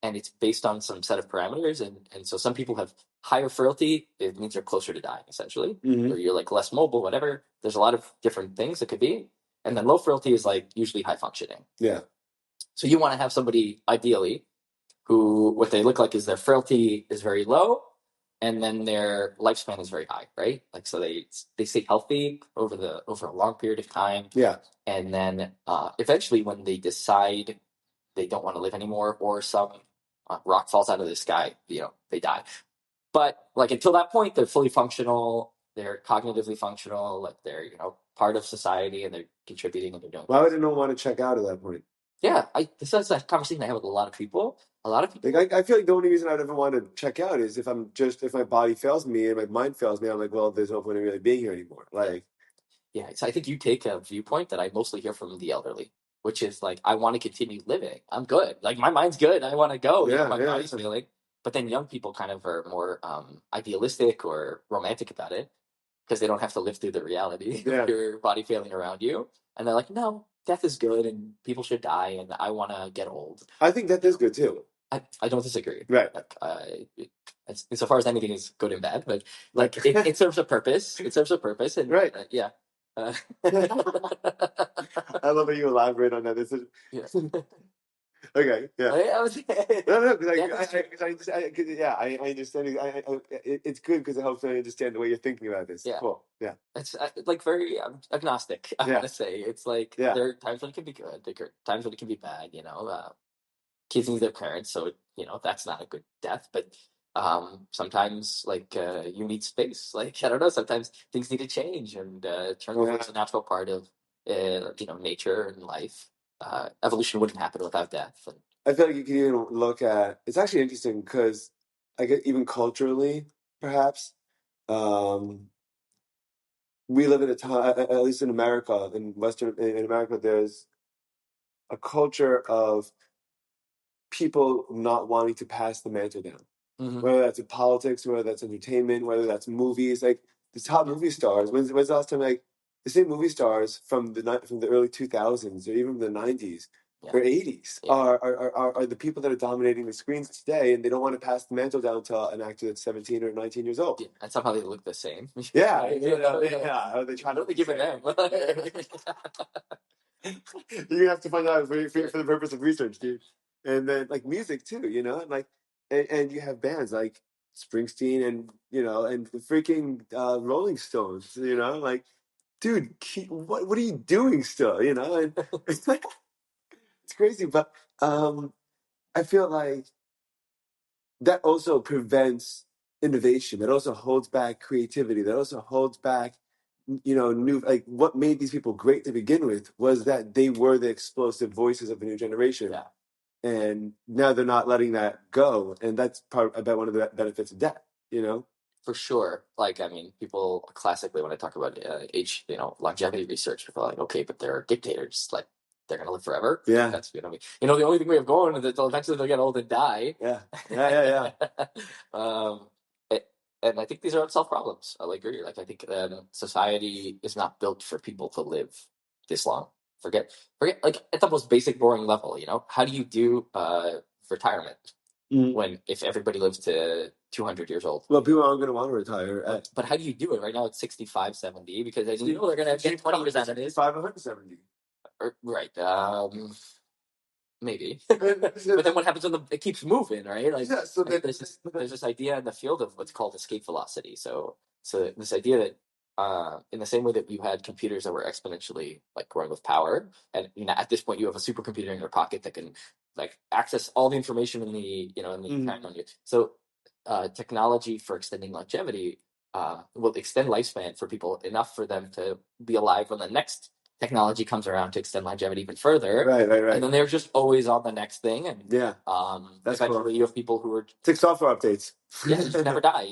and it's based on some set of parameters. And so some people have higher frailty. It means they're closer to dying, essentially, or you're like less mobile, whatever. There's a lot of different things it could be. And then low frailty is like usually high functioning. Yeah. So you want to have somebody ideally who what they look like is their frailty is very low, and then their lifespan is very high, right? Like, so they stay healthy over a long period of time. Yeah. And then eventually, when they decide they don't want to live anymore, or some rock falls out of the sky, they die. But like, until that point, they're fully functional. They're cognitively functional. Like, they're part of society, and they're contributing, and they're doing. Why would anyone want to check out at that point? Yeah, this is a conversation I have with a lot of people. Like, I feel like the only reason I'd ever want to check out is if my body fails me and my mind fails me. I'm like, well, there's no point in really being here anymore. Like, yeah. So I think you take a viewpoint that I mostly hear from the elderly, which is like, I want to continue living. I'm good. Like, my mind's good. I want to go. My body's failing. But then young people kind of are more idealistic or romantic about it because they don't have to live through the reality of your body failing around you, and they're like, no, death is good, and people should die, and I want to get old. I think death is good too. I don't disagree. Right. Like, insofar as anything is good and bad, but like it serves a purpose. It serves a purpose, and right. Yeah. I love that you elaborate on that. This is okay. Yeah. No, because I understand. It's good because it helps me understand the way you're thinking about this. Yeah. Cool. Yeah. It's like very agnostic. I want to say it's like there are times when it can be good. There are times when it can be bad. Kids need their parents, so that's not a good death. But sometimes like you need space. Like, I don't know. Sometimes things need to change, and turnover is a natural part of nature and life. Evolution wouldn't happen without death. And I feel like you can even look at. It's actually interesting because I get even culturally, perhaps, we live in a time, at least in America, in America, there's a culture of people not wanting to pass the mantle down. Whether that's in politics, whether that's entertainment, whether that's movies, like the top movie stars. When's the last time, like, the same movie stars from the early 2000s or even the 90s or 80s are the people that are dominating the screens today, and they don't want to pass the mantle down to an actor that's 17 or 19 years old. Yeah, and somehow they look the same. Yeah. Are they trying to give it them? You're gonna have to find out for the purpose of research, dude. And then like music too, and like and you have bands like Springsteen and and the freaking Rolling Stones, like, dude, what are you doing still, And it's like it's crazy, but I feel like that also prevents innovation. That also holds back creativity. That also holds back, new, like, what made these people great to begin with was that they were the explosive voices of the new generation. Yeah. And now they're not letting that go. And that's about one of the benefits of death, For sure. Like, I mean, people classically, when I talk about age, longevity research, people are like, okay, but they're dictators. Like, they're going to live forever. Yeah. That's, the only thing we have going is that eventually they'll get old and die. Yeah. And I think these are unsolved problems. I agree. Like, I think society is not built for people to live this long. Forget, like, at the most basic, boring level, how do you do retirement if everybody lives to 200 years old? Well, people aren't going to want to retire. But how do you do it? Right now it's 65, 70, because as you know, they're going to get 20 years out of it. 570. Right. Maybe. But then what happens when it keeps moving, right? Like, so there's this idea in the field of what's called escape velocity. So this idea that in the same way that you had computers that were exponentially like growing with power, and at this point you have a supercomputer in your pocket that can like access all the information in the time on you. So technology for extending longevity will extend lifespan for people enough for them to be alive when the next technology comes around to extend longevity even further. Right. And then they're just always on the next thing. And that's eventually cool. you have people who are take software updates. Yeah, you just never die.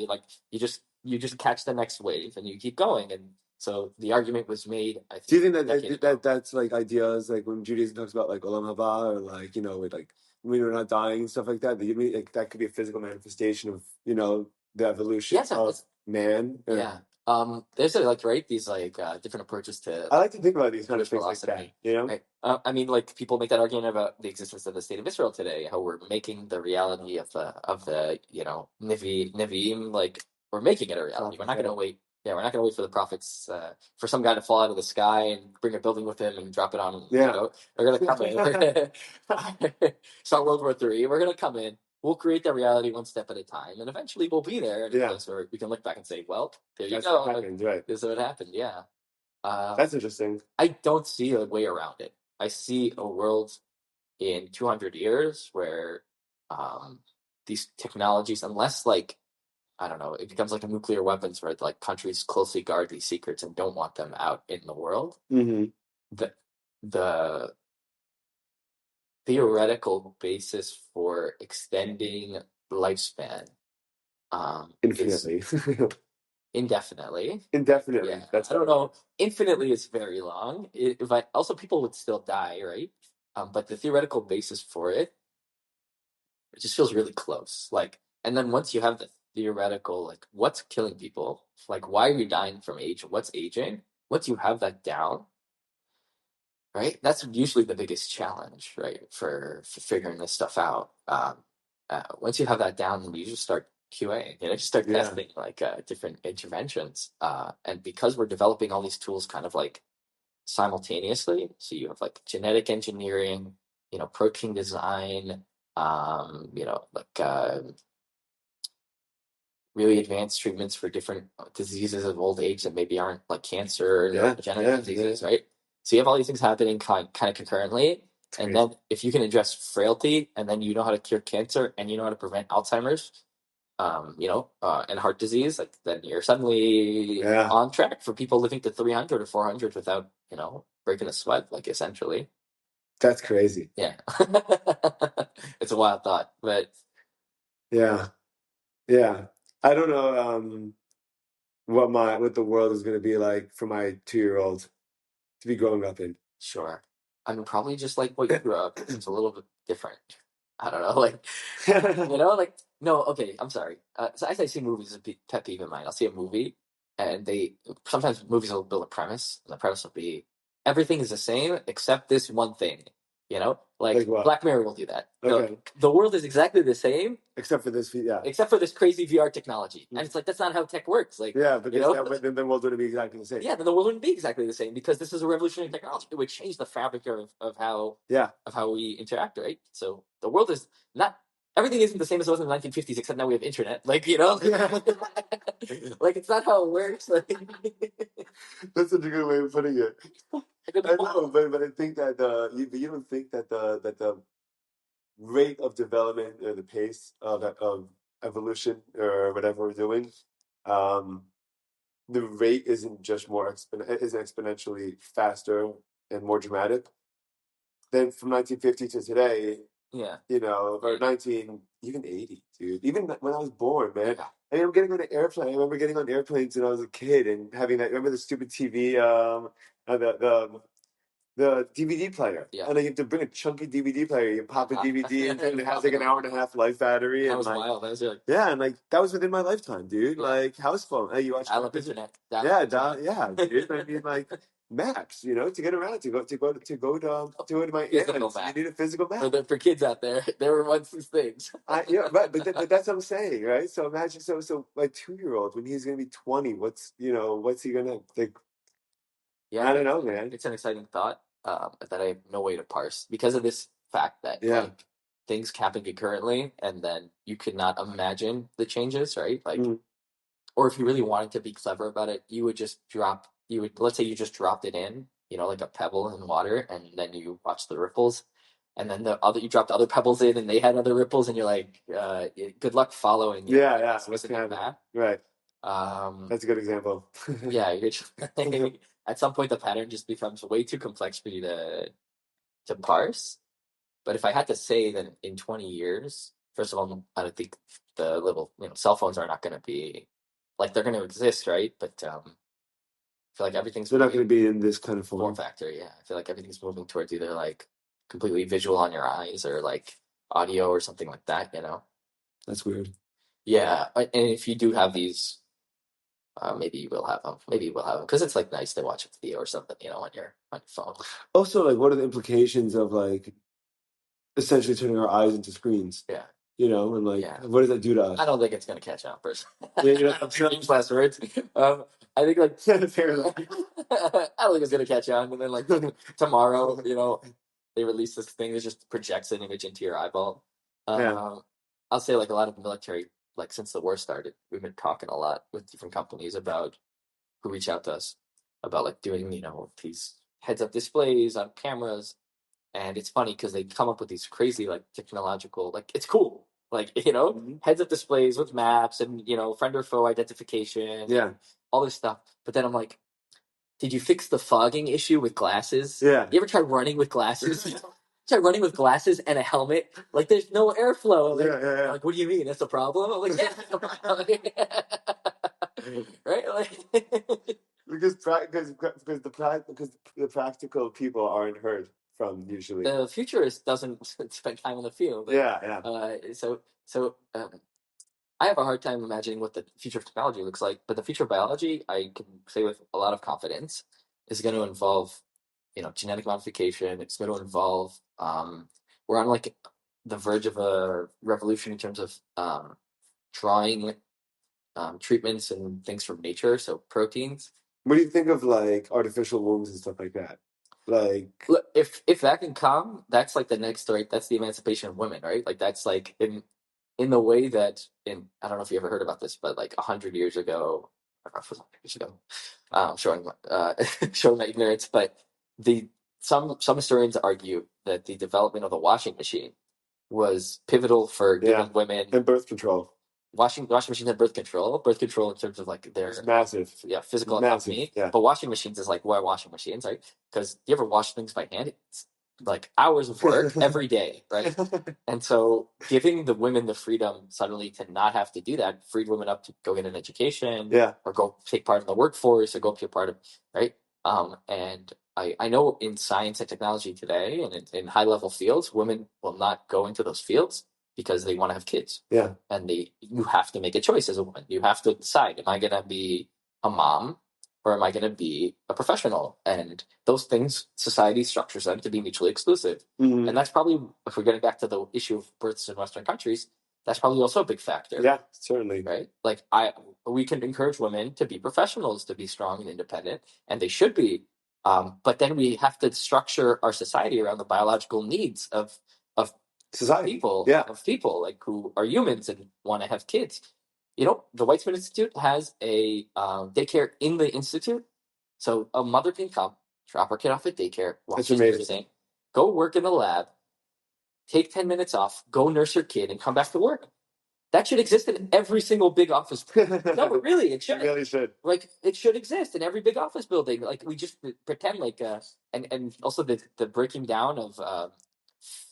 You just catch the next wave and you keep going. And so the argument was made. I think, do you think that's like ideas like when Judaism talks about like olam haba, or like with like when we're not dying and stuff like that? Like, that could be a physical manifestation of the evolution of man. Yeah. There's these different approaches to. I like to think about these kind of things like that. Right? I mean, like, people make that argument about the existence of the state of Israel today, how we're making the reality of the Nevi'im, like, we're making it a reality. We're not going to wait. Yeah, we're not going to wait for the prophets, for some guy to fall out of the sky and bring a building with him and drop it on. Yeah. We're going to come in. Start World War III. We're going to come in. We'll create that reality one step at a time, and eventually we'll be there in a place where we can look back and say, "Well, there you go. What happened, right? This is what happened." Yeah. That's interesting. I don't see a way around it. I see a world in 200 years where these technologies, unless, like, I don't know, it becomes like a nuclear weapons where like countries closely guard these secrets and don't want them out in the world. Mm-hmm. The theoretical basis for extending lifespan infinitely. Indefinitely. Yeah, I don't know. Infinitely is very long. But also people would still die, right? But the theoretical basis for it just feels really close. Like, and then once you have the theoretical, like, what's killing people? Like, why are you dying from age? What's aging? Once you have that down, right? That's usually the biggest challenge, right? For figuring this stuff out. Once you have that down, then you just start QA, just start testing like different interventions. And because we're developing all these tools kind of like simultaneously, so you have like genetic engineering, protein design, really advanced treatments for different diseases of old age that maybe aren't like cancer or degenerative diseases, right? So you have all these things happening kind of concurrently. And then if you can address frailty, and then you know how to cure cancer, and you know how to prevent Alzheimer's, and heart disease, like, then you're suddenly on track for people living to 300 or 400 without, breaking a sweat, like, essentially. That's crazy. Yeah. It's a wild thought, but. Yeah. I don't know. what the world is going to be like for my 2-year-old to be growing up in. Sure. I mean, probably just like what you grew up. It's a little bit different. I don't know, like, like, no, okay, I'm sorry. So I see movies as a pet peeve of mine. I'll see a movie, and sometimes movies will build a premise, and the premise will be everything is the same except this one thing. Like what? Black Mirror will do that. Okay. The world is exactly the same except for this, yeah. except for this crazy VR technology, and it's like that's not how tech works. Like, but then the world wouldn't be exactly the same. Yeah, then the world wouldn't be exactly the same because this is a revolutionary technology. It would change the fabric of how we interact, right? So the world is not everything isn't the same as it was in the 1950s, except now we have internet. Like, like it's not how it works. Like, that's such a good way of putting it. I know, but I think that you don't think that the rate of development or the pace of evolution or whatever we're doing, the rate isn't just isn't exponentially faster and more dramatic than from 1950 to today. Yeah. Or even 80, dude. Even when I was born, man. I mean, I'm getting on an airplane. I remember getting on airplanes when I was a kid and having that. Remember the stupid TV, the DVD player. Yeah. And then you have to bring a chunky DVD player. You pop a DVD in, and it has like an 1.5-hour life battery. That was wild. That was like, and like that was within my lifetime, dude. Yeah. Like house phone. Hey, you watch? I love internet. Dude. I mean, like maps. To get around, to go to my aunt's. You need a physical map. For kids out there, there were once these things. But that's what I'm saying, right? So imagine, so my 2-year-old when he's gonna be 20, what's he gonna think? Yeah, I don't know, man. It's an exciting thought that I have no way to parse because of this fact that like things happen concurrently, and then you could not imagine the changes, right? Like, or if you really wanted to be clever about it, you would just let's say you just dropped it in, like a pebble in water, and then you watch the ripples, and then you dropped other pebbles in, and they had other ripples, and you're like, good luck following. What's gonna happen? Right. That's a good example. You're just, at some point the pattern just becomes way too complex for you to parse. But if I had to say that in 20 years, first of all, I don't think the little cell phones are not going to be like they're going to exist, right? But I feel like everything's they're not going to be in this kind of form factor. Yeah, I feel like everything's moving towards either like completely visual on your eyes or like audio or something like that. That's weird. Yeah, and if you do have these. Maybe you will have them. Because it's like nice to watch a video or something, on your phone. Also, like, what are the implications of like essentially turning our eyes into screens? Yeah. And like, what does that do to us? I don't think it's gonna catch on, personally. I'm sure these last words. I think like I don't think it's gonna catch on, and then like tomorrow, they release this thing that just projects an image into your eyeball. I'll say like a lot of military. Like since the war started, we've been talking a lot with different companies about who reach out to us about like doing, these heads-up displays on cameras. And it's funny because they come up with these crazy like technological, like it's cool. Like, heads-up displays with maps and, friend or foe identification. Yeah. All this stuff. But then I'm like, did you fix the fogging issue with glasses? Yeah. You ever try running with glasses? Try running with glasses and a helmet, like there's no airflow. Like, like, what do you mean? That's a problem? I'm like, yeah, that's a problem. Right? Like, because the practical people aren't heard from usually. The futurist doesn't spend time on the field. So I have a hard time imagining what the future of technology looks like, but the future of biology, I can say with a lot of confidence, is going to involve genetic modification. It's going to involve, we're on like the verge of a revolution in terms of drawing treatments and things from nature, so proteins. What do you think of like artificial wombs and stuff like that? Like, look, if that can come, that's like the next, right? That's the emancipation of women, right? Like that's like in the way that I don't know if you ever heard about this, but like 100 years ago, I don't know if it was 100 years ago, showing my ignorance, but some historians argue that the development of the washing machine was pivotal for giving women and birth control. Washing machines had birth control in terms of like their massive, physical anatomy. But washing machines is like, why washing machines, right? Because you ever wash things by hand? like hours of work every day, right? And so giving the women the freedom suddenly to not have to do that freed women up to go get an education, or go take part in the workforce, or go be a part of, right? And I know in science and technology today, and in high level fields, women will not go into those fields because they want to have kids. Yeah. And you have to make a choice as a woman. You have to decide, am I going to be a mom, or am I going to be a professional? And those things, society structures them to be mutually exclusive. Mm-hmm. And that's probably, if we're getting back to the issue of births in Western countries, that's probably also a big factor. Yeah, certainly. Right? Like we can encourage women to be professionals, to be strong and independent, and they should be. But then we have to structure our society around the biological needs of society, people, of people like who are humans and want to have kids. You know, the Weizmann Institute has a daycare in the institute, so a mother can come, drop her kid off at daycare while That's she's amazing. nursing, go work in the lab, take 10 minutes off, go nurse her kid, and come back to work. That should exist in every single big office. No, but really, it should. It really should. Like, it should exist in every big office building. Like, we just pretend like, and also the breaking down of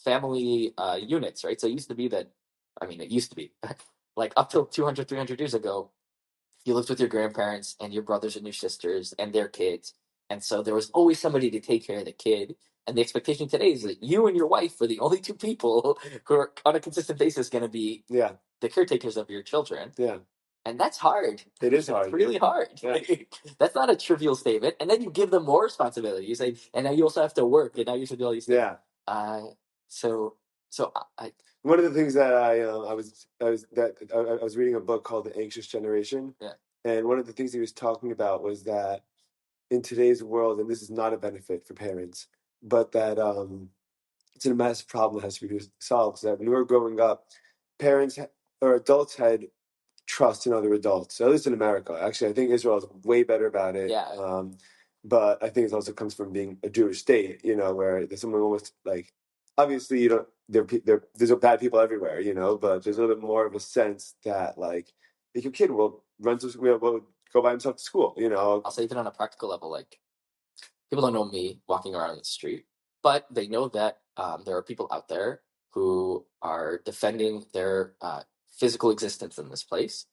family units, right? So it used to be that, it used to be, like up till 200, 300 years ago, you lived with your grandparents and your brothers and your sisters and their kids. And so there was always somebody to take care of the kid. And the expectation today is that you and your wife are the only two people who are on a consistent basis going to be the caretakers of your children. Yeah. And that's hard. It is hard. It's really hard. Yeah. That's not a trivial statement. And then you give them more responsibility. You say, and now you also have to work, and now you should do all these things. Yeah. So one of the things that I was reading a book called The Anxious Generation. Yeah. And one of the things he was talking about was that in today's world, and this is not a benefit for parents, but that it's a massive problem that has to be solved. That when we were growing up, parents or adults had trust in other adults, at least in America. Actually, I think Israel is way better about it. Yeah. But I think it also comes from being a Jewish state, where there's someone almost like, obviously, there's bad people everywhere, but there's a little bit more of a sense that, like, if your kid will go by himself to school, I'll say even on a practical level, like, people don't know me walking around in the street, but they know that there are people out there who are defending their physical existence in this place,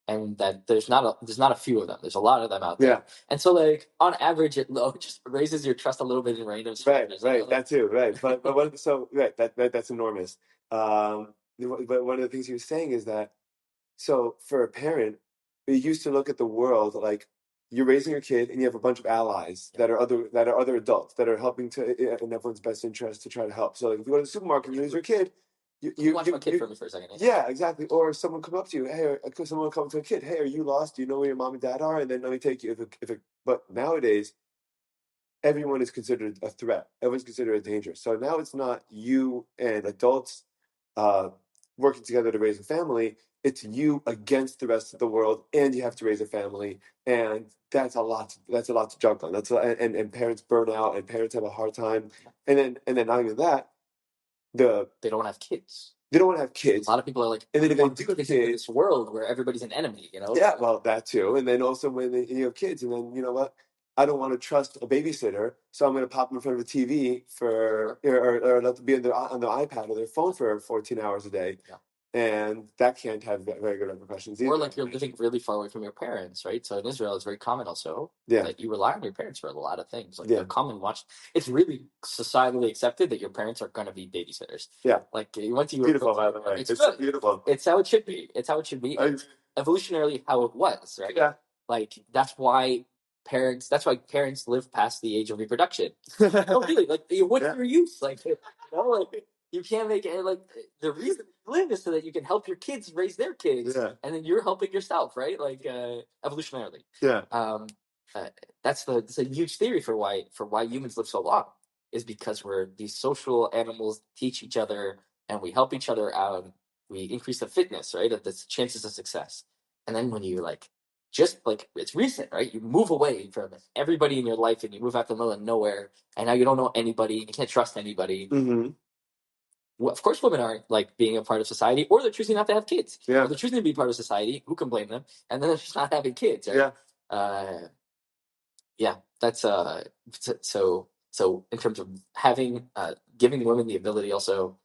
and that there's not a few of them. There's a lot of them out there. Yeah. And so, like, on average, it just raises your trust a little bit in random strangers. Right, that too, right. But that's enormous. But one of the things he was saying is that, so for a parent, we used to look at the world like you're raising your kid and you have a bunch of allies that are other adults that are helping in everyone's best interest to try to help. So, like, if you go to the supermarket and you lose your kid, you watch my kid for me for a second. Yeah, exactly. Or someone come up to you, hey, or someone will come to a kid, hey, are you lost? Do you know where your mom and dad are? And then let me take you. But nowadays, everyone is considered a threat. Everyone's considered a danger. So now it's not you and adults working together to raise a family. It's you against the rest of the world, and you have to raise a family, and that's a lot. That's a lot to juggle. And parents burn out, and parents have a hard time. And then not even that, they don't want to have kids. They don't want to have kids. A lot of people are like, and then if they do have kids in this world where everybody's an enemy, Yeah, well, that too. And then also when you have kids, and then, you know what? I don't want to trust a babysitter, so I'm going to pop them in front of a TV or let them be on the iPad or their phone for 14 hours a day. Yeah. And that can't have very good repercussions either. Or like you're living really far away from your parents, right? So in Israel, it's very common also that you rely on your parents for a lot of things. Like they're common watch. It's really societally accepted that your parents are going to be babysitters. Yeah. Like once you beautiful, by the way. It's beautiful. It's how it should be. It's how it should be. It's evolutionarily how it was, right? Yeah. Like that's why parents live past the age of reproduction. No, really, like what's your use? Like, you can't make it, like, the reason you live is so that you can help your kids raise their kids, and then you're helping yourself, right? Like, evolutionarily. Yeah. That's a huge theory for why humans live so long, is because we're these social animals, teach each other, and we help each other out. We increase the fitness, right? Of the chances of success. And then when you it's recent, right? You move away from everybody in your life and you move out to the middle of nowhere, and now you don't know anybody, you can't trust anybody. Mm-hmm. Well, of course, women aren't like being a part of society, or they're choosing not to have kids. Yeah. Or they're choosing to be part of society. Who can blame them? And then they're just not having kids. Right? Yeah. Yeah. That's so. So in terms of giving women the ability also,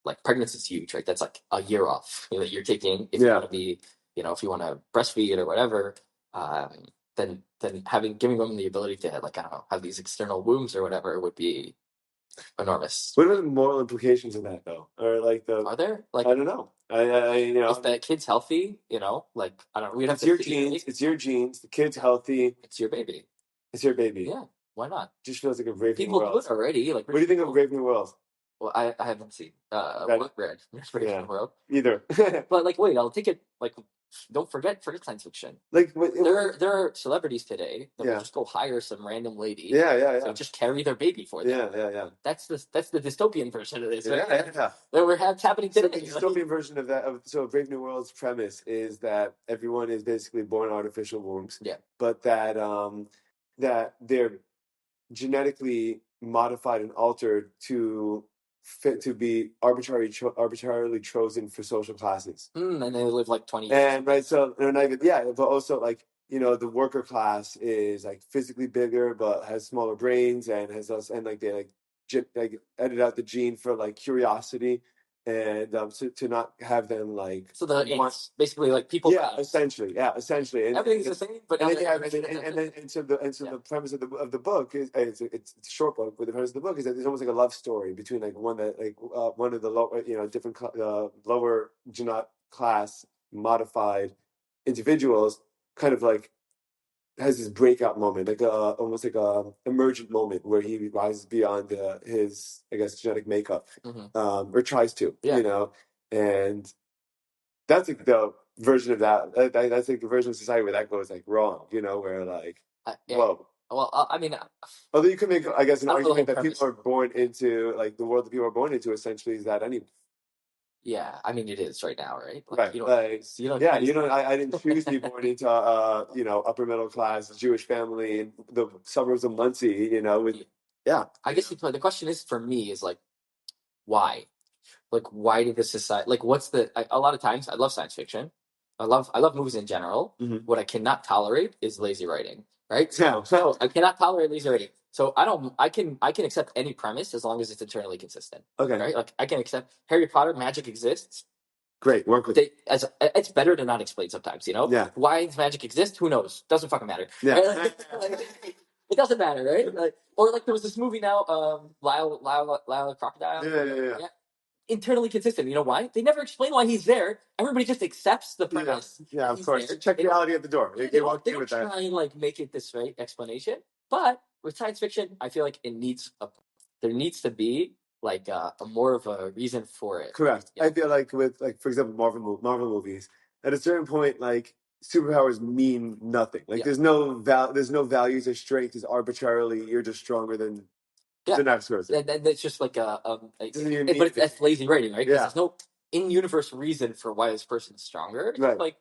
like pregnancy is huge, right? That's like a year off that you're taking if you want to be, if you want to breastfeed or whatever. Then giving women the ability to, like, I don't know, have these external wombs or whatever would be enormous. What are the moral implications of that, though? Or like Are there? Like, I don't know. if the kid's healthy, like, I don't know. We'd have to see, genes. right? It's your genes. The kid's healthy. It's your baby. It's your baby. Yeah, why not? Just feels like a brave new People world. do it already. Like, what do you think of Brave New World? Well, I haven't seen Brave New World either. But like, wait, I'll take it. Like, don't forget science fiction. Like, there are celebrities today that will just go hire some random lady. So just carry their baby for them. Yeah. That's the dystopian version of this, right? Yeah. That happening today. So the dystopian version of that. So Brave New World's premise is that everyone is basically born artificial wombs. Yeah. But that that they're genetically modified and altered to be arbitrarily chosen for social classes. And they live like 20 years. And right, so but also like, the worker class is like physically bigger but has smaller brains and has us, and like they like edit out the gene for like curiosity, and to not have them like, so basically like people. Essentially, and everything's the same, but and the premise of the book is it's a short book, but the premise of the book is that there's almost like a love story between like one of the low, different lower genetic class modified individuals kind of like has this breakout moment, like almost like a emergent moment where he rises beyond his, I guess, genetic makeup, or tries to, and that's like the version of that. That's like the version of society where that goes like wrong, where like, whoa. Well, I mean, although you could make, I guess, an argument that people are born into, like the world that people are born into, essentially is that anyway. Yeah, I mean it is right now, right? Like, I didn't choose to be born into upper middle class Jewish family in the suburbs of Muncie, I guess the question is, for me, is like, why? Like, why did the society, like, a lot of times I love science fiction. I love movies in general. Mm-hmm. What I cannot tolerate is lazy writing, right? So I cannot tolerate lazy writing. So I can accept any premise as long as it's internally consistent. Okay. Right? Like, I can accept Harry Potter, magic exists. Great, work with it. It's better to not explain sometimes, Yeah. Why does magic exist? Who knows? Doesn't fucking matter. Yeah. Right? It doesn't matter, right? Like, or like there was this movie now, Lyle Crocodile. Yeah. Internally consistent. You know why? They never explain why he's there. Everybody just accepts the premise. Yeah, of course. There. Check reality at the door. They don't try and like make it this right explanation. But with science fiction, I feel like there needs to be like a more of a reason for it. Correct. I feel like with, like, for example, Marvel movies, at a certain point, like, superpowers mean nothing. Like, there's no values or strength is arbitrarily, you're just stronger than the next person. And it's just like that's lazy writing, right? Because there's no in-universe reason for why this person's stronger. Right. Like,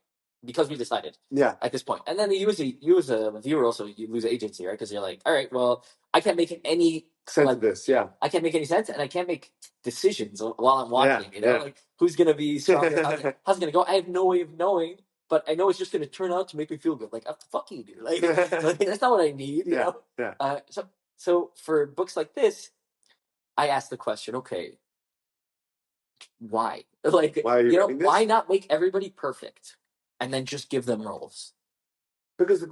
because we decided. Yeah. At this point. And then you as a viewer also, you lose agency, right? Because you're like, all right, well, I can't make any sense of this. Yeah. I can't make any sense, and I can't make decisions while I'm watching. Like, who's gonna be stronger? How's it gonna go? I have no way of knowing. But I know it's just going to turn out to make me feel good. Like, fuck you, dude. Like, that's not what I need. You know? Yeah. So for books like this, I ask the question: okay, why? Like, why not make everybody perfect and then just give them roles? Because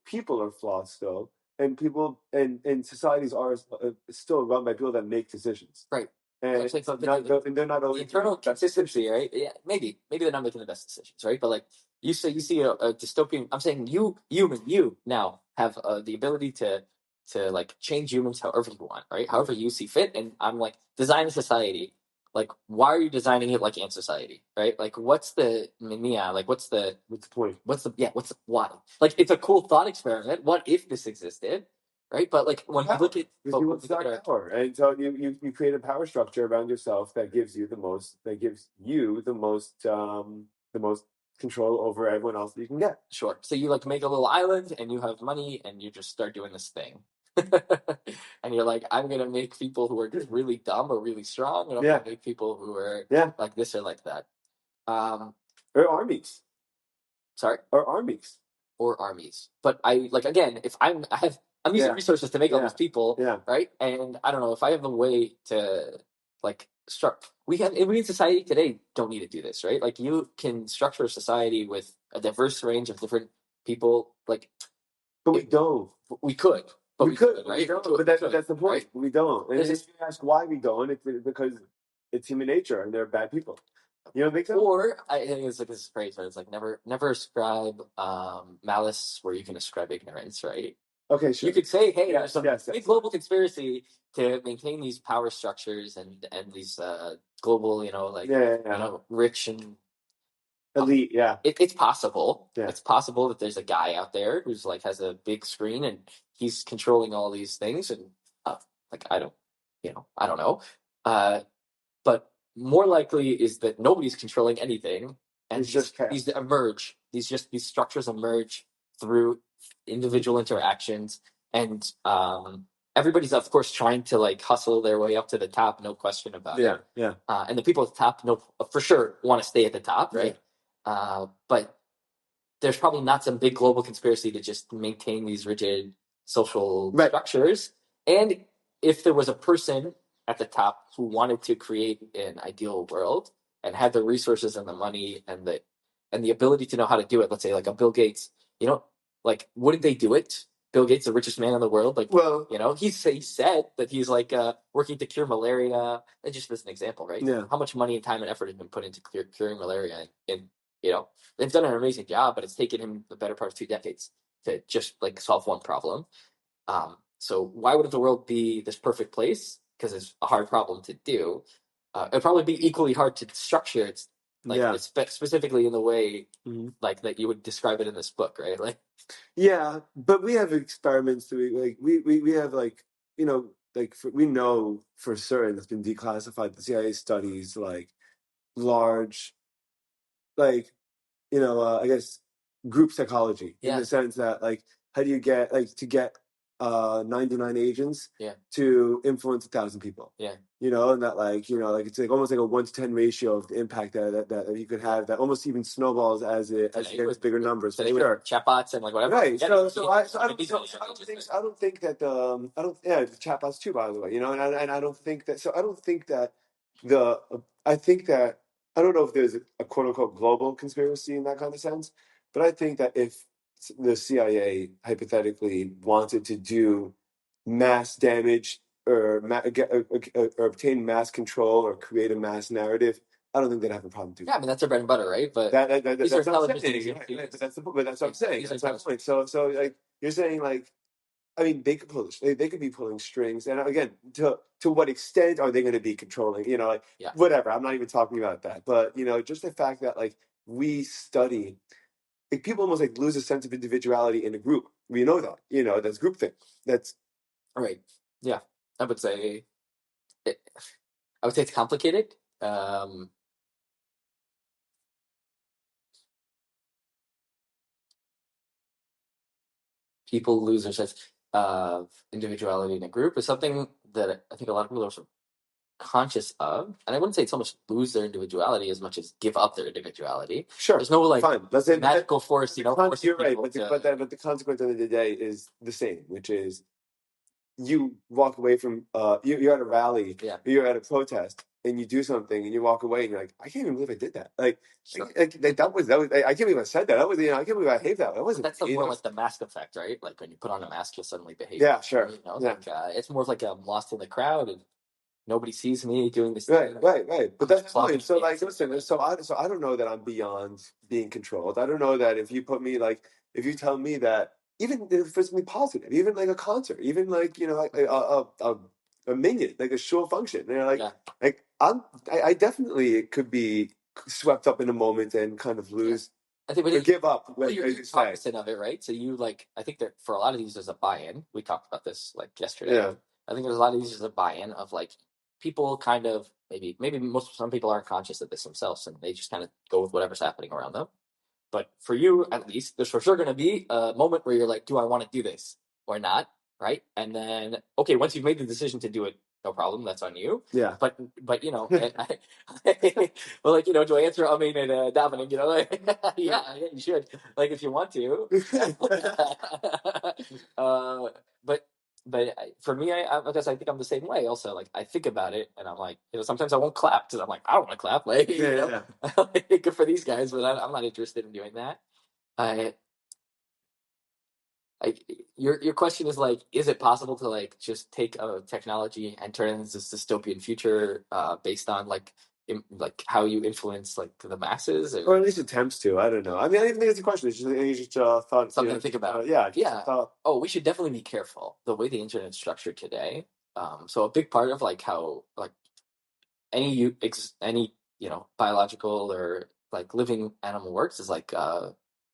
people are flawed still, and people and societies are still run by people that make decisions. Right. And they're not always the internal consistency, right? Yeah, maybe they're not making the best decisions, right? But like you see a dystopian. I'm saying you now have the ability to like change humans however you want, right? However you see fit. And I'm like, design a society. Like, why are you designing it like Ant Society, right? Like, what's the mania? Like, what's the point? What's the why? Like, it's a cool thought experiment. What if this existed? Right, but like when you look at power, and so you create a power structure around yourself that gives you the most control over everyone else that you can get. Sure. So you like make a little island, and you have money, and you just start doing this thing, and you're like, I'm gonna make people who are just really dumb or really strong, and I'm gonna make people who are like this or like that. Or armies. Sorry. Or armies. But I like, again, if I have I'm using resources to make all these people, Yeah. right? And I don't know if I have a way to like we in society today don't need to do this, right? Like you can structure a society with a diverse range of different people, like, but we don't. We could, but we could, right? We don't. But that's the point. Right? We don't. And if you ask why we don't, it's because it's human nature, and they're bad people. You don't think so? Or I think it's like this phrase where it's like never ascribe malice where you can ascribe ignorance, right? Okay, sure. You could say, hey, there's some big global conspiracy to maintain these power structures and these global, rich and elite. Yeah, it's possible. Yeah. It's possible that there's a guy out there who's like has a big screen and he's controlling all these things, and I don't know. But more likely is that nobody's controlling anything, and these structures emerge through individual interactions, and everybody's of course trying to like hustle their way up to the top, no question about it. Yeah. And the people at the top, for sure, want to stay at the top, right? But there's probably not some big global conspiracy to just maintain these rigid social structures. And if there was a person at the top who wanted to create an ideal world and had the resources and the money and the ability to know how to do it, let's say like a Bill Gates, wouldn't they do it? Bill Gates, the richest man in the world, he said that he's like working to cure malaria. And just as an example, right? Yeah. How much money and time and effort has been put into curing malaria, and they've done an amazing job, but it's taken him the better part of 2 decades to just like solve one problem. So why wouldn't the world be this perfect place? Because it's a hard problem to do. It'd probably be equally hard to structure it, specifically in the way like that you would describe it in this book, right? Like, yeah, but we have experiments we have we know for certain it's been declassified. The CIA studies like large, I guess group psychology in the sense that how do you get to get 99 agents to influence 1,000 people? And that it's like almost like a 1 to 10 ratio of the impact that you could have that almost even snowballs as it gets bigger numbers. So they would chatbots and like whatever. Right. I don't think that the chatbots too, by the way. And I don't think that. So I don't think that I think that I don't know if there's a quote unquote global conspiracy in that kind of sense, but I think that if the CIA hypothetically wanted to do mass damage or obtain mass control or create a mass narrative, I don't think they'd have a problem doing. Yeah, I mean that's their bread and butter, right? But that's what I'm saying. That's what I'm saying. That's my point. So like you're saying, like, I mean, they could be pulling strings, and again, to what extent are they going to be controlling? Whatever. I'm not even talking about that, but just the fact that like we study. Like, people almost like lose a sense of individuality in a group. We know that, that's groupthink. That's right. Yeah, I would say it's complicated. People lose their sense of individuality in a group is something that I think a lot of people are sort of conscious of, and I wouldn't say it's so much lose their individuality as much as give up their individuality. Sure, there's no like fine. Let's say magical force, you're right, but the consequence of the day is the same, which is you walk away from you're at a rally, you're at a protest, and you do something, and you walk away, and you're like, I can't even believe I did that. That was I can't believe I said that. That was I can't believe I behaved that. That wasn't. That's more like the mask effect, right? Like when you put on a mask, you'll suddenly behave. Yeah, sure. It's more like I'm lost in the crowd and nobody sees me doing this. Right. But that's the point. So listen. So I don't know that I'm beyond being controlled. I don't know that if you tell me that. Even if it's something positive, even like a concert, even like a minion, like a show function. I definitely could be swept up in a moment and kind of lose. I think or give up. You're cognizant of it, right? So I think that for a lot of these there's a buy-in. We talked about this like yesterday. Yeah. I think there's a lot of these there's a buy-in of like people kind of maybe some people aren't conscious of this themselves and they just kind of go with whatever's happening around them. But for you, at least, there's for sure going to be a moment where you're like, do I want to do this or not? Right. And then, okay, once you've made the decision to do it, no problem. That's on you. Yeah. But you know, well, like, you know, do I answer Amen and davening? You know, like, yeah, you should. Like, if you want to. But for me, I guess I think I'm the same way. Also, like, I think about it, and I'm like, you know, sometimes I won't clap because I'm like, I don't want to clap. Like, you know, good for these guys, but I'm not interested in doing that. Your question is like, is it possible to like just take a technology and turn it into this dystopian future based on like how you influence like the masses, or at least attempts to? I don't know. I mean, I don't even think it's a question. It's just thought. Something to think about. Yeah. Thought. Oh, we should definitely be careful the way the internet's structured today. So a big part of like how like any you know, biological or like living animal works is like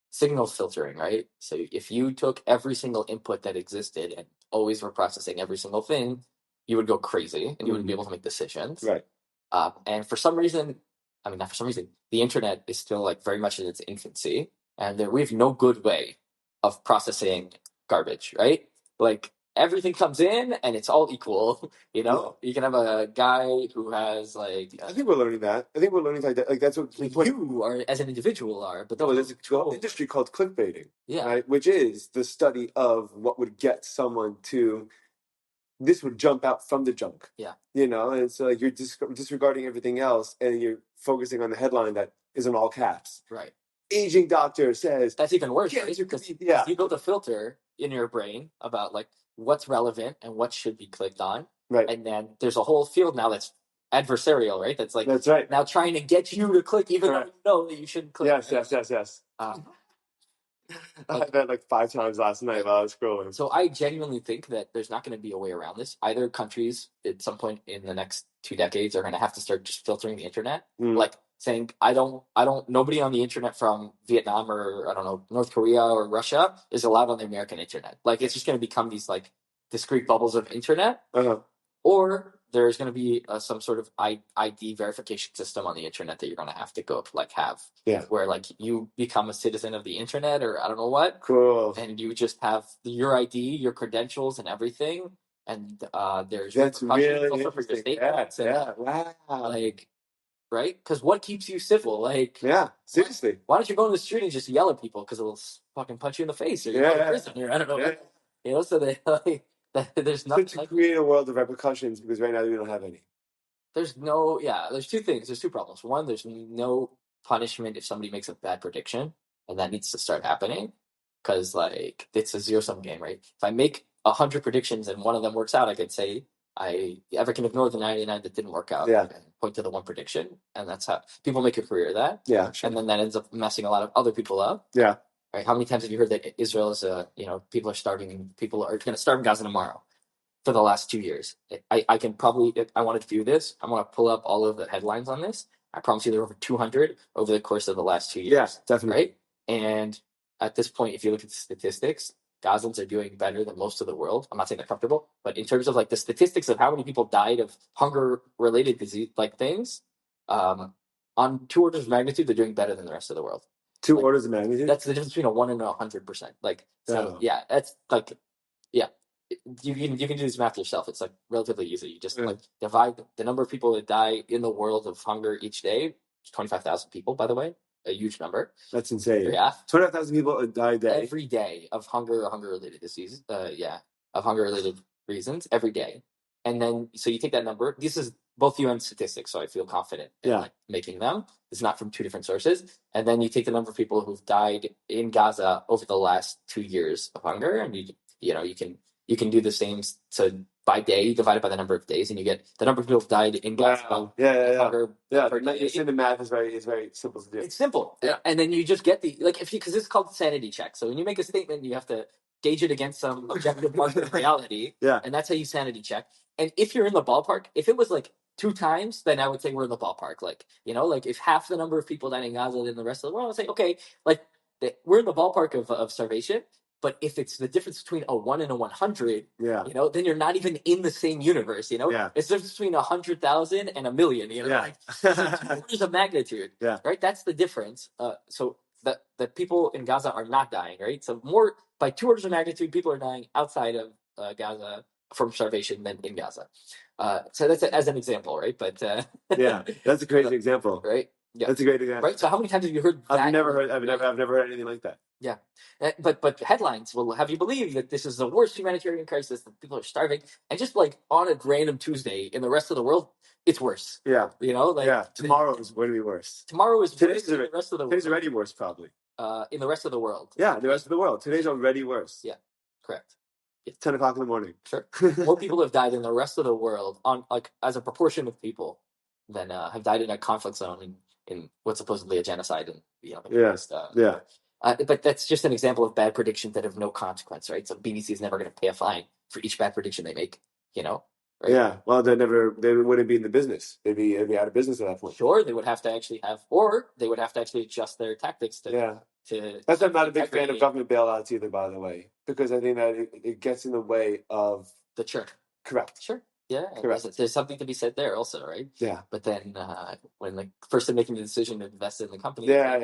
signal filtering, right? So if you took every single input that existed and always were processing every single thing, you would go crazy and you wouldn't be able to make decisions. Right. And for some reason, I mean, not for some reason, the internet is still like very much in its infancy, and we have no good way of processing garbage, right? Like everything comes in and it's all equal. You know, you can have a guy who has like. I think we're learning that. I think we're learning that. Like that's what you are as an individual are, but no, there's an industry called clickbaiting, yeah, right? Which is the study of what would get someone to. This would jump out from the junk. Yeah. You know, and so like you're disregarding everything else and you're focusing on the headline that is in all caps. Right. Aging doctor says that's even worse, right? Because you build a filter in your brain about like what's relevant and what should be clicked on. Right. And then there's a whole field now that's adversarial, right? That's like that's right. Now trying to get you to click even though you know that you shouldn't click. Yes. I had that like 5 times last night while I was scrolling. So I genuinely think that there's not going to be a way around this. Either countries at some point in the next 2 decades are going to have to start just filtering the internet, like saying nobody on the internet from Vietnam or I don't know North Korea or Russia is allowed on the American internet. Like it's just going to become these like discrete bubbles of internet. Or there's going to be some sort of ID verification system on the internet that you're going to have to go like have. Yeah. Where like you become a citizen of the internet or I don't know what. Cool. And you just have your ID, your credentials, and everything. And there's that's really also for your statements. Wow. Like, right? Because what keeps you civil? Like, yeah, seriously. Why don't you go in the street and just yell at people because it'll fucking punch you in the face or you're in prison or I don't know. Yeah. You know, so they like. There's nothing to create a world of repercussions because right now we don't have any. There's 2 things. There's 2 problems. One, there's no punishment if somebody makes a bad prediction, and that needs to start happening because like it's a zero-sum game, right? If I make 100 predictions and one of them works out, I could say I can ignore the 99 that didn't work out and point to the one prediction, and that's how people make a career of that. Yeah, sure. And then that ends up messing a lot of other people up. Yeah. Right? How many times have you heard that Israel is people are going to starve in Gaza tomorrow? For the last 2 years, I can probably, if I wanted to view this, I want to pull up all of the headlines on this. I promise you there are over 200 over the course of the last 2 years. Yeah, definitely. Right? And at this point, if you look at the statistics, Gazans are doing better than most of the world. I'm not saying they're comfortable, but in terms of like the statistics of how many people died of hunger-related disease, like things, on 2 orders of magnitude, they're doing better than the rest of the world. 2 orders of magnitude? That's the difference between a 1 and 100%. Like, so yeah, that's like, yeah. You can do this math yourself. It's like relatively easy. You just like divide the number of people that die in the world of hunger each day. 25,000 people, by the way, a huge number. That's insane. Yeah, 25,000 people die a day every day of hunger or hunger-related diseases. Of hunger-related reasons every day. And then so you take that number. This is both UN statistics, so I feel confident in like making them. It's not from 2 different sources. And then you take the number of people who've died in Gaza over the last 2 years of hunger, and you can do the same. So by day, you divide it by the number of days, and you get the number of people who died in Gaza. Wow. Yeah. The math is very simple to do. It's simple. Yeah. And then you just get because this is called sanity check. So when you make a statement, you have to gauge it against some objective marker of reality. Yeah. And that's how you sanity check. And if you're in the ballpark, if it was like 2 times, then I would say we're in the ballpark. Like, like if half the number of people died in Gaza than the rest of the world, I would say, okay, like we're in the ballpark of starvation. But if it's the difference between a 1 and a 100, then you're not even in the same universe, Yeah. It's the difference between 100,000 and 1 million, Like, so 2 orders of magnitude, right? That's the difference. So the people in Gaza are not dying, right? So by 2 orders of magnitude, people are dying outside of Gaza from starvation than in Gaza. So that's as an example, right? But yeah, that's a crazy example, right? Yeah, that's a great example, right. So how many times have you heard that? I've never heard anything like that. Yeah, but headlines will have you believe that this is the worst humanitarian crisis, that people are starving, and just like on a random Tuesday in the rest of the world, it's worse. Yeah, like tomorrow is going to be worse. Tomorrow is Today's worse in the rest of the world. Today's already worse, probably. In the rest of the world. Yeah, the rest of the world. Today's already worse. Yeah, correct. It's 10 o'clock in the morning. Sure. More people have died in the rest of the world on as a proportion of people than have died in a conflict zone in what's supposedly a genocide in yeah. But that's just an example of bad predictions that have no consequence, right? So BBC is never going to pay a fine for each bad prediction they make, Right? Yeah, well, they wouldn't be in the business. They'd be out of business at that point. Sure, they would have to actually adjust their tactics to. That's why I'm not a big fan of government bailouts either, by the way, because I think that it gets in the way of the churn. Correct. Sure. Yeah, correct. There's something to be said there also, right? Yeah. But then when the person making the decision to invest in the company, then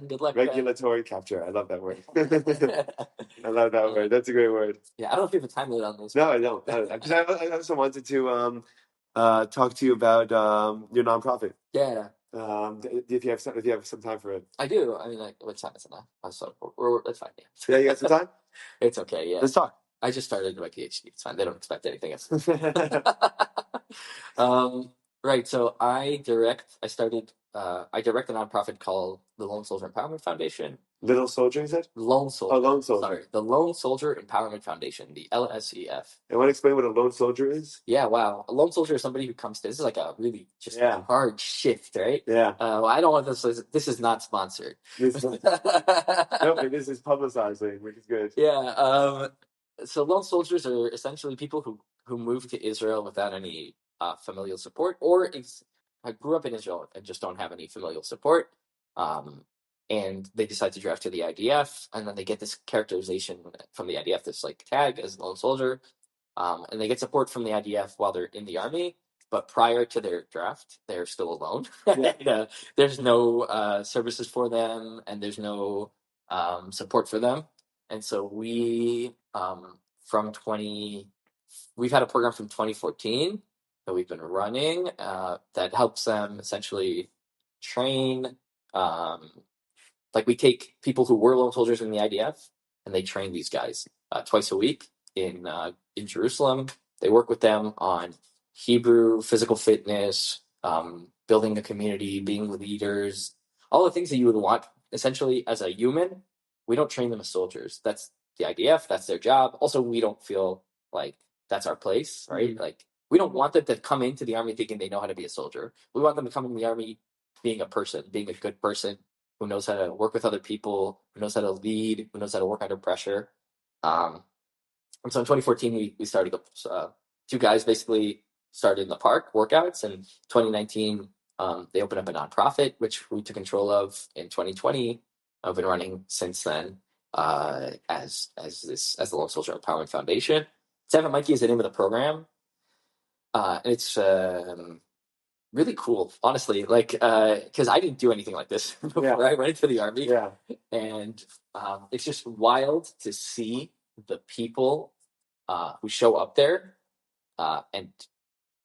good luck. Regulatory capture. I love that word. I love that word. That's a great word. Yeah, I don't know if you have a time limit on this. No, I don't. Because I also wanted to talk to you about your nonprofit. Yeah. If you have some time for it. I do. I mean, what time is it now? So that's fine. Yeah, you got some time? It's okay. Yeah. Let's talk. I just started my PhD. It's fine. They don't expect anything else. Right. So I direct a nonprofit called the Lone Soldier Empowerment Foundation. Little Soldier, you said? Lone Soldier. Oh, Lone Soldier. Sorry. The Lone Soldier Empowerment Foundation, the LSEF. You want to explain what a lone soldier is? Yeah, wow. A lone soldier is somebody who comes to, this is like a really just hard shift, right? Yeah. I don't want this is not sponsored. No, this is publicizing, which is good. Yeah. So lone soldiers are essentially people who move to Israel without any familial support, or grew up in Israel and just don't have any familial support. And they decide to draft to the IDF, and then they get this characterization from the IDF, this like tag as a lone soldier, and they get support from the IDF while they're in the army. But prior to their draft, they're still alone. Yeah. There's no services for them, and there's no support for them. And so we've had a program from 2014 that we've been running that helps them essentially train. We take people who were lone soldiers in the IDF, and they train these guys twice a week in Jerusalem. They work with them on Hebrew, physical fitness, building a community, being leaders, all the things that you would want essentially as a human. We don't train them as soldiers. That's the IDF. That's their job. Also, we don't feel like that's our place, right? Mm-hmm. Like, we don't want them to come into the army thinking they know how to be a soldier. We want them to come in the army being a person, being a good person who knows how to work with other people, who knows how to lead, who knows how to work under pressure. And so in 2014, we started, two guys basically started in the park workouts. And 2019, they opened up a nonprofit, which we took control of in 2020. I've been running since then as the Lone Soldier Empowerment Foundation. Seven Mikey is the name of the program. And it's really cool, honestly, because I didn't do anything like this before I went into the army. Yeah. And it's just wild to see the people who show up there and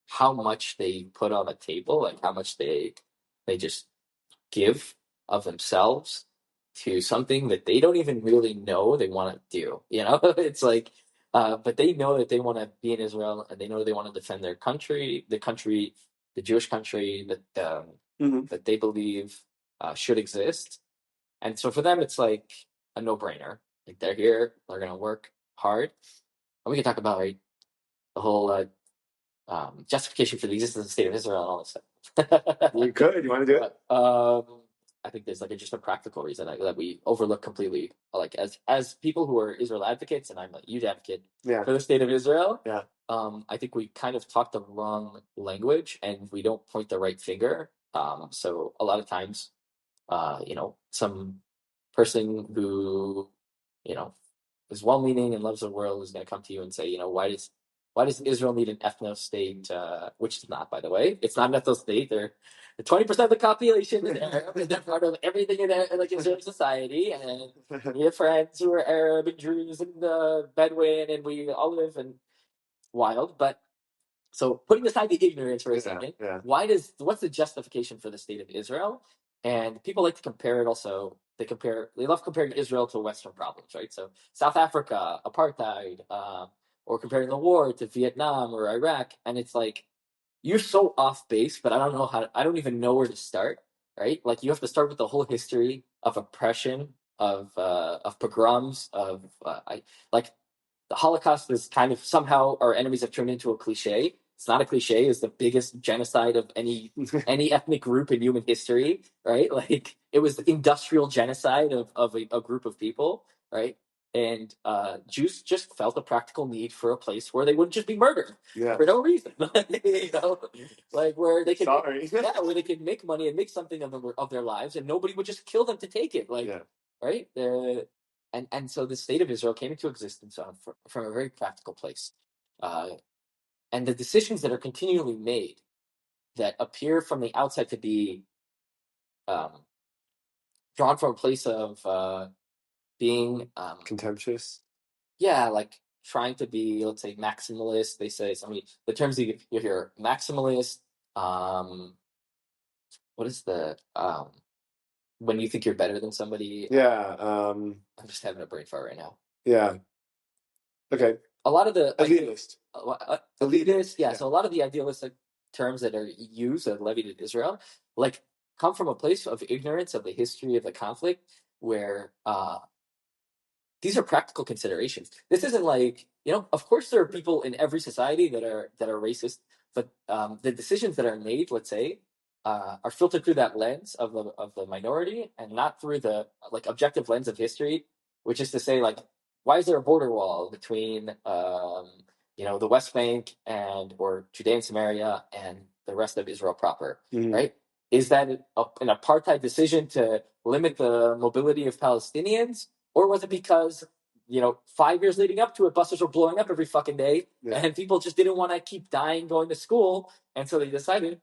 how much they put on the table, like how much they just give of themselves to something that they don't even really know they want to do. It's like, but they know that they want to be in Israel, and they know they want to defend their country, the Jewish country that they believe should exist. And so for them, it's like a no-brainer. Like, they're here, they're going to work hard. And we can talk about the whole justification for the existence of the state of Israel and all this stuff. We could. You want to do it? I think there's just a practical reason that we overlook completely. Like, as people who are Israel advocates, and I'm a huge advocate for the state of Israel. Yeah. I think we kind of talk the wrong language, and we don't point the right finger. So a lot of times, some person who, is well-meaning and loves the world is going to come to you and say, why does Israel need an ethno state? Which is not, by the way. It's not an ethno state. They're 20% of the population is Arab, and they're part of everything in Israeli society. And we have friends who are Arab and Druze and Bedouin, and we all live. And wild. But so putting aside the ignorance for a second, what's the justification for the state of Israel? And people like to compare it also. They love comparing Israel to Western problems, right? So South Africa, apartheid, or comparing the war to Vietnam or Iraq. And it's like, you're so off base, but I don't even know where to start, right? Like, you have to start with the whole history of oppression, of pogroms, like, the Holocaust is kind of, somehow our enemies have turned into a cliche. It's not a cliche. It's the biggest genocide of any ethnic group in human history, right? Like, it was the industrial genocide of a group of people, right? And Jews just felt a practical need for a place where they wouldn't just be murdered for no reason, like where they could, where they could make money and make something of their lives, and nobody would just kill them to take it, right? And so the state of Israel came into existence from a very practical place. And the decisions that are continually made that appear from the outside to be drawn from a place of being contemptuous. Yeah, like trying to be, let's say, maximalist. They say the terms you hear: maximalist. What is the when you think you're better than somebody? I'm just having a brain fart right now. Yeah. Okay. A lot of the elitist. Elitist. Yeah. So a lot of the idealistic terms that are used and levied at Israel, like, come from a place of ignorance of the history of the conflict, where these are practical considerations. This isn't like, of course there are people in every society that are racist, but the decisions that are made, let's say, are filtered through that lens of the minority, and not through the objective lens of history, which is to say, like, why is there a border wall between the West Bank or Judea and Samaria and the rest of Israel proper, right? Is that an apartheid decision to limit the mobility of Palestinians? Or was it because, 5 years leading up to it, buses were blowing up every fucking day, and people just didn't want to keep dying going to school, and so they decided,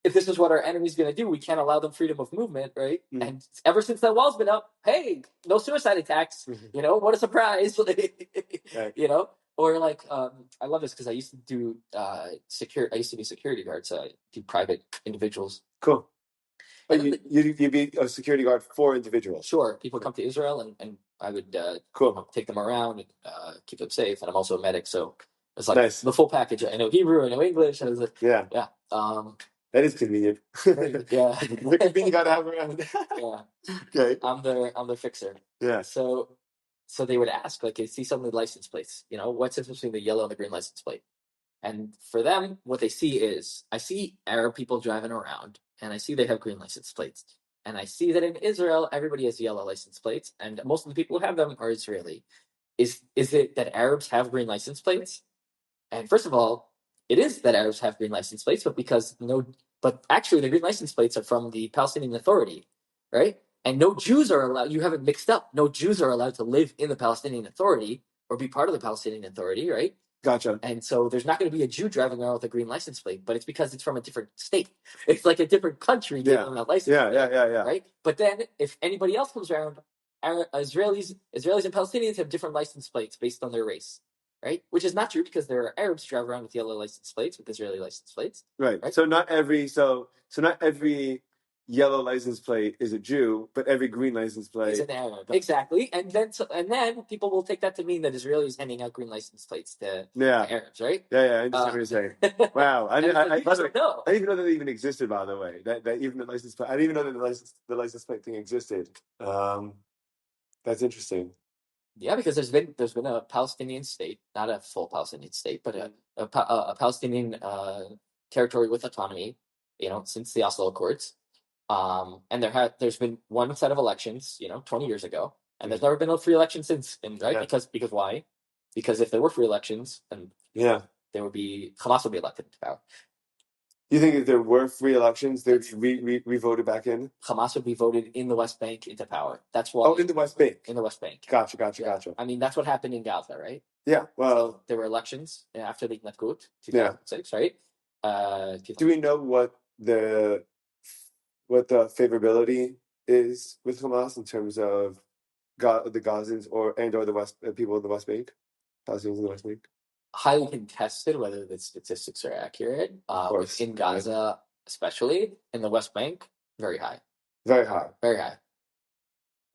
if this is what our enemy's going to do, we can't allow them freedom of movement, right? And ever since that wall's been up, hey, no suicide attacks. What a surprise. Or like, I love this because I used to do I used to be security guard, so I do private individuals. Cool. But you'd be a security guard for individuals. Sure. People come to Israel, and I would take them around and keep them safe. And I'm also a medic, so it's like the full package. I know Hebrew, I know English. I was like, yeah. That is convenient. Yeah. What convenient you gotta have around. Yeah. Okay. I'm their fixer. Yeah. So they would ask, like, see some of the license plates. What's the difference between the yellow and the green license plate? And for them, what they see is, I see Arab people driving around, and I see they have green license plates. And I see that in Israel, everybody has yellow license plates, and most of the people who have them are Israeli. Is it that Arabs have green license plates? And first of all, it is that Arabs have green license plates, but actually the green license plates are from the Palestinian Authority, right? And no Jews are allowed, you have it mixed up, no Jews are allowed to live in the Palestinian Authority or be part of the Palestinian Authority, right? Gotcha. And so there's not going to be a Jew driving around with a green license plate, but it's because it's from a different state. It's like a different country giving them that license plate. Yeah. Right? But then if anybody else comes around, Israelis and Palestinians have different license plates based on their race. Right? Which is not true, because there are Arabs who drive around with yellow license plates, with Israeli license plates. Right. So not every yellow license plate is a Jew, but every green license plate is an Arab. Exactly. And then people will take that to mean that Israelis handing out green license plates to Arabs, right? Yeah, I understand what you're saying. Wow. I didn't even know that they even existed, by the way. That even the license plate, I didn't even know that the license plate thing existed. That's interesting. Yeah, because there's been a Palestinian state, not a full Palestinian state, but a Palestinian territory with autonomy, since the Oslo Accords. And there's been one set of elections, 20 years ago, and there's never been a free election since. And right, because why? Because if there were free elections, then Hamas would be elected to power. You think if there were free elections, they'd be voted back in? Hamas would be voted in the West Bank into power. That's why. Oh, in the West Bank. In the West Bank. Gotcha. I mean, that's what happened in Gaza, right? Yeah. Well, so there were elections after the Hitnatgut, 2006, right? Do we know what the favorability is with Hamas in terms of the Gazans or the West people in the West Bank, Palestinians in the West Bank? highly contested whether the statistics are accurate. In Gaza, especially in the West Bank, very high. Very high. Very high.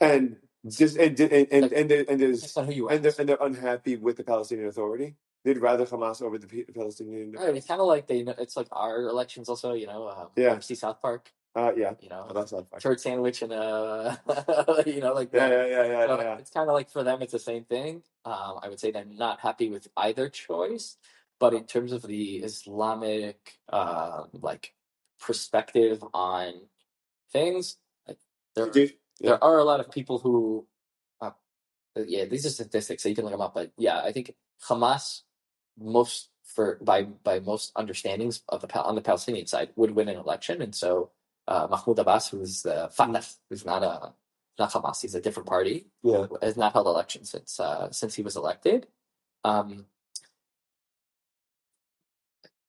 And just and That's not who you ask. and they're unhappy with the Palestinian Authority. They'd rather Hamas over the Palestinian. Right, it's kind of like it's like our elections also. See South Park. Yeah. That's South Park. Turd sandwich and like that. Yeah. It's kind of like for them, it's the same thing. I would say they're not happy with either choice, but in terms of the Islamic perspective on things, there are a lot of people who, these are statistics, so you can look them up. But yeah, I think Hamas, by most understandings on the Palestinian side, would win an election, and so Mahmoud Abbas, who's the Fatah, who's not Hamas, he's a different party, has not held elections since he was elected.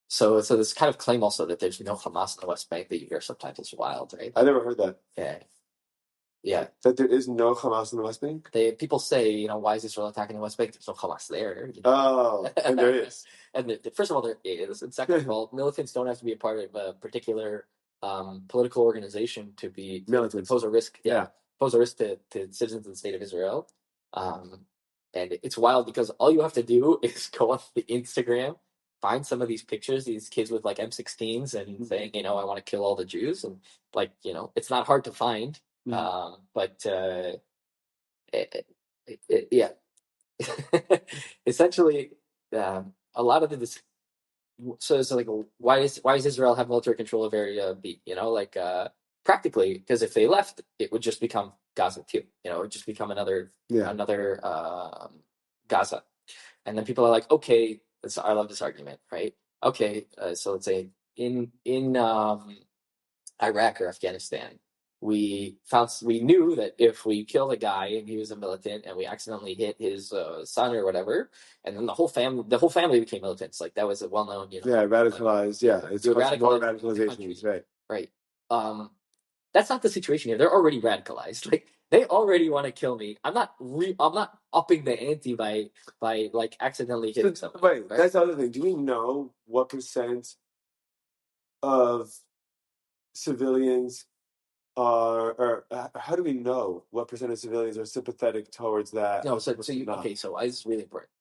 So this kind of claim also that there's no Hamas in the West Bank that you hear sometimes is wild, right? I never heard that. Yeah. That there is no Hamas in the West Bank? People say, why is Israel attacking the West Bank? There's no Hamas there. Oh, and there is. And first of all, there is. And second of all, militants don't have to be a part of a particular political organization to pose a risk. Pose a risk to citizens of the state of Israel. And it's wild because all you have to do is go on the Instagram, find some of these pictures, these kids with like M16s and saying, I want to kill all the Jews. And it's not hard to find. Essentially, a lot of this. So it's like, why does Israel have military control of Area B? Practically, because if they left, it would just become Gaza too. It would just become another Gaza. And then people are like, okay, I love this argument, right? Okay, so let's say in Iraq or Afghanistan, we knew that if we killed a guy and he was a militant and we accidentally hit his son or whatever, and then the whole family became militants. Like that was a well-known, radicalized. It's more radicalization, right. That's not the situation here. They're already radicalized. Like they already want to kill me. I'm not upping the ante by like accidentally hitting someone. Right. That's the other thing. Do we know what percent of civilians or how do we know what percent of civilians are sympathetic towards that? No, so it's really important.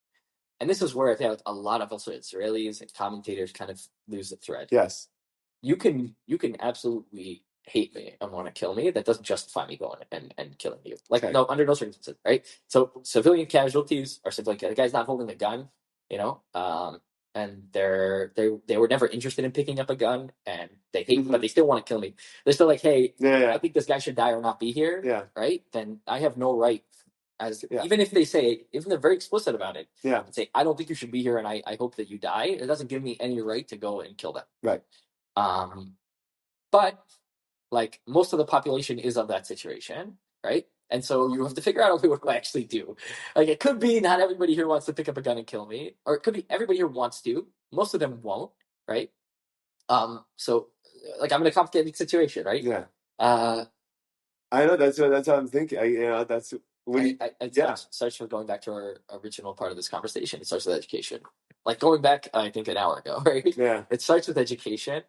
And this is where I think a lot of also Israelis and commentators kind of lose the thread. Yes. You can absolutely hate me and want to kill me. That doesn't justify me going and killing you. No, under no circumstances, right? So civilian casualties are simply the guy's not holding a gun, and they were never interested in picking up a gun, and they hate, but they still want to kill me. They're still like, hey, I think this guy should die or not be here, right? Then I have no right, even if they're very explicit about it, and say, I don't think you should be here, and I hope that you die. It doesn't give me any right to go and kill them, right? But most of the population is of that situation, right? And so you have to figure out, okay, what do I actually do? It could be not everybody here wants to pick up a gun and kill me, or it could be everybody here wants to. Most of them won't, right? So I'm in a complicated situation, right? Yeah. I know that's how I'm thinking. That's when starts with going back to our original part of this conversation. It starts with education. Going back, I think an hour ago, right? Yeah. It starts with education.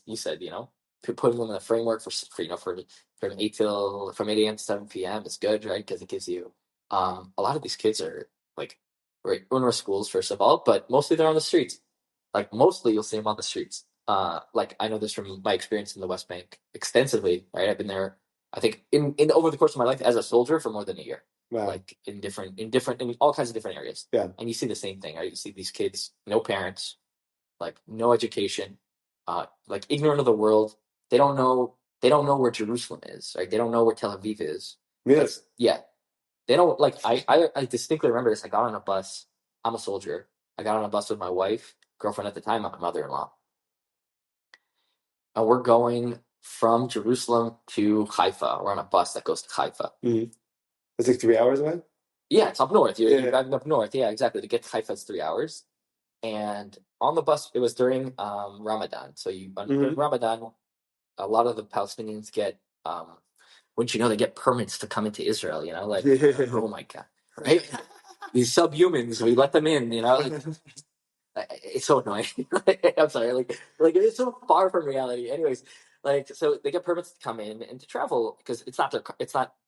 You said, putting them in the framework from 8 a.m. to 7 p.m. is good, right? Because it gives you a lot of these kids are UNRWA schools, first of all, but mostly they're on the streets. Mostly you'll see them on the streets. I know this from my experience in the West Bank extensively, right? I've been there, I think, in over the course of my life as a soldier for more than a year. Wow. In all kinds of different areas. Yeah. And you see the same thing, right? You see these kids, no parents, no education, ignorant of the world. They don't know where Jerusalem is, right? They don't know where Tel Aviv is. Yes. Yeah. They don't I distinctly remember this. I got on a bus. I'm a soldier. I got on a bus with my wife, girlfriend at the time, my mother-in-law. And we're going from Jerusalem to Haifa. We're on a bus that goes to Haifa. Mm-hmm. It's 3 hours away? Yeah, it's up north. You're driving up north. Yeah, exactly. To get to Haifa, it's 3 hours. And on the bus, it was during Ramadan. So during Ramadan, a lot of the Palestinians get, wouldn't you know, they get permits to come into Israel, oh my God, right? these subhumans, we let them in, it's so annoying. I'm sorry, it's so far from reality. Anyways, so they get permits to come in and to travel because it's not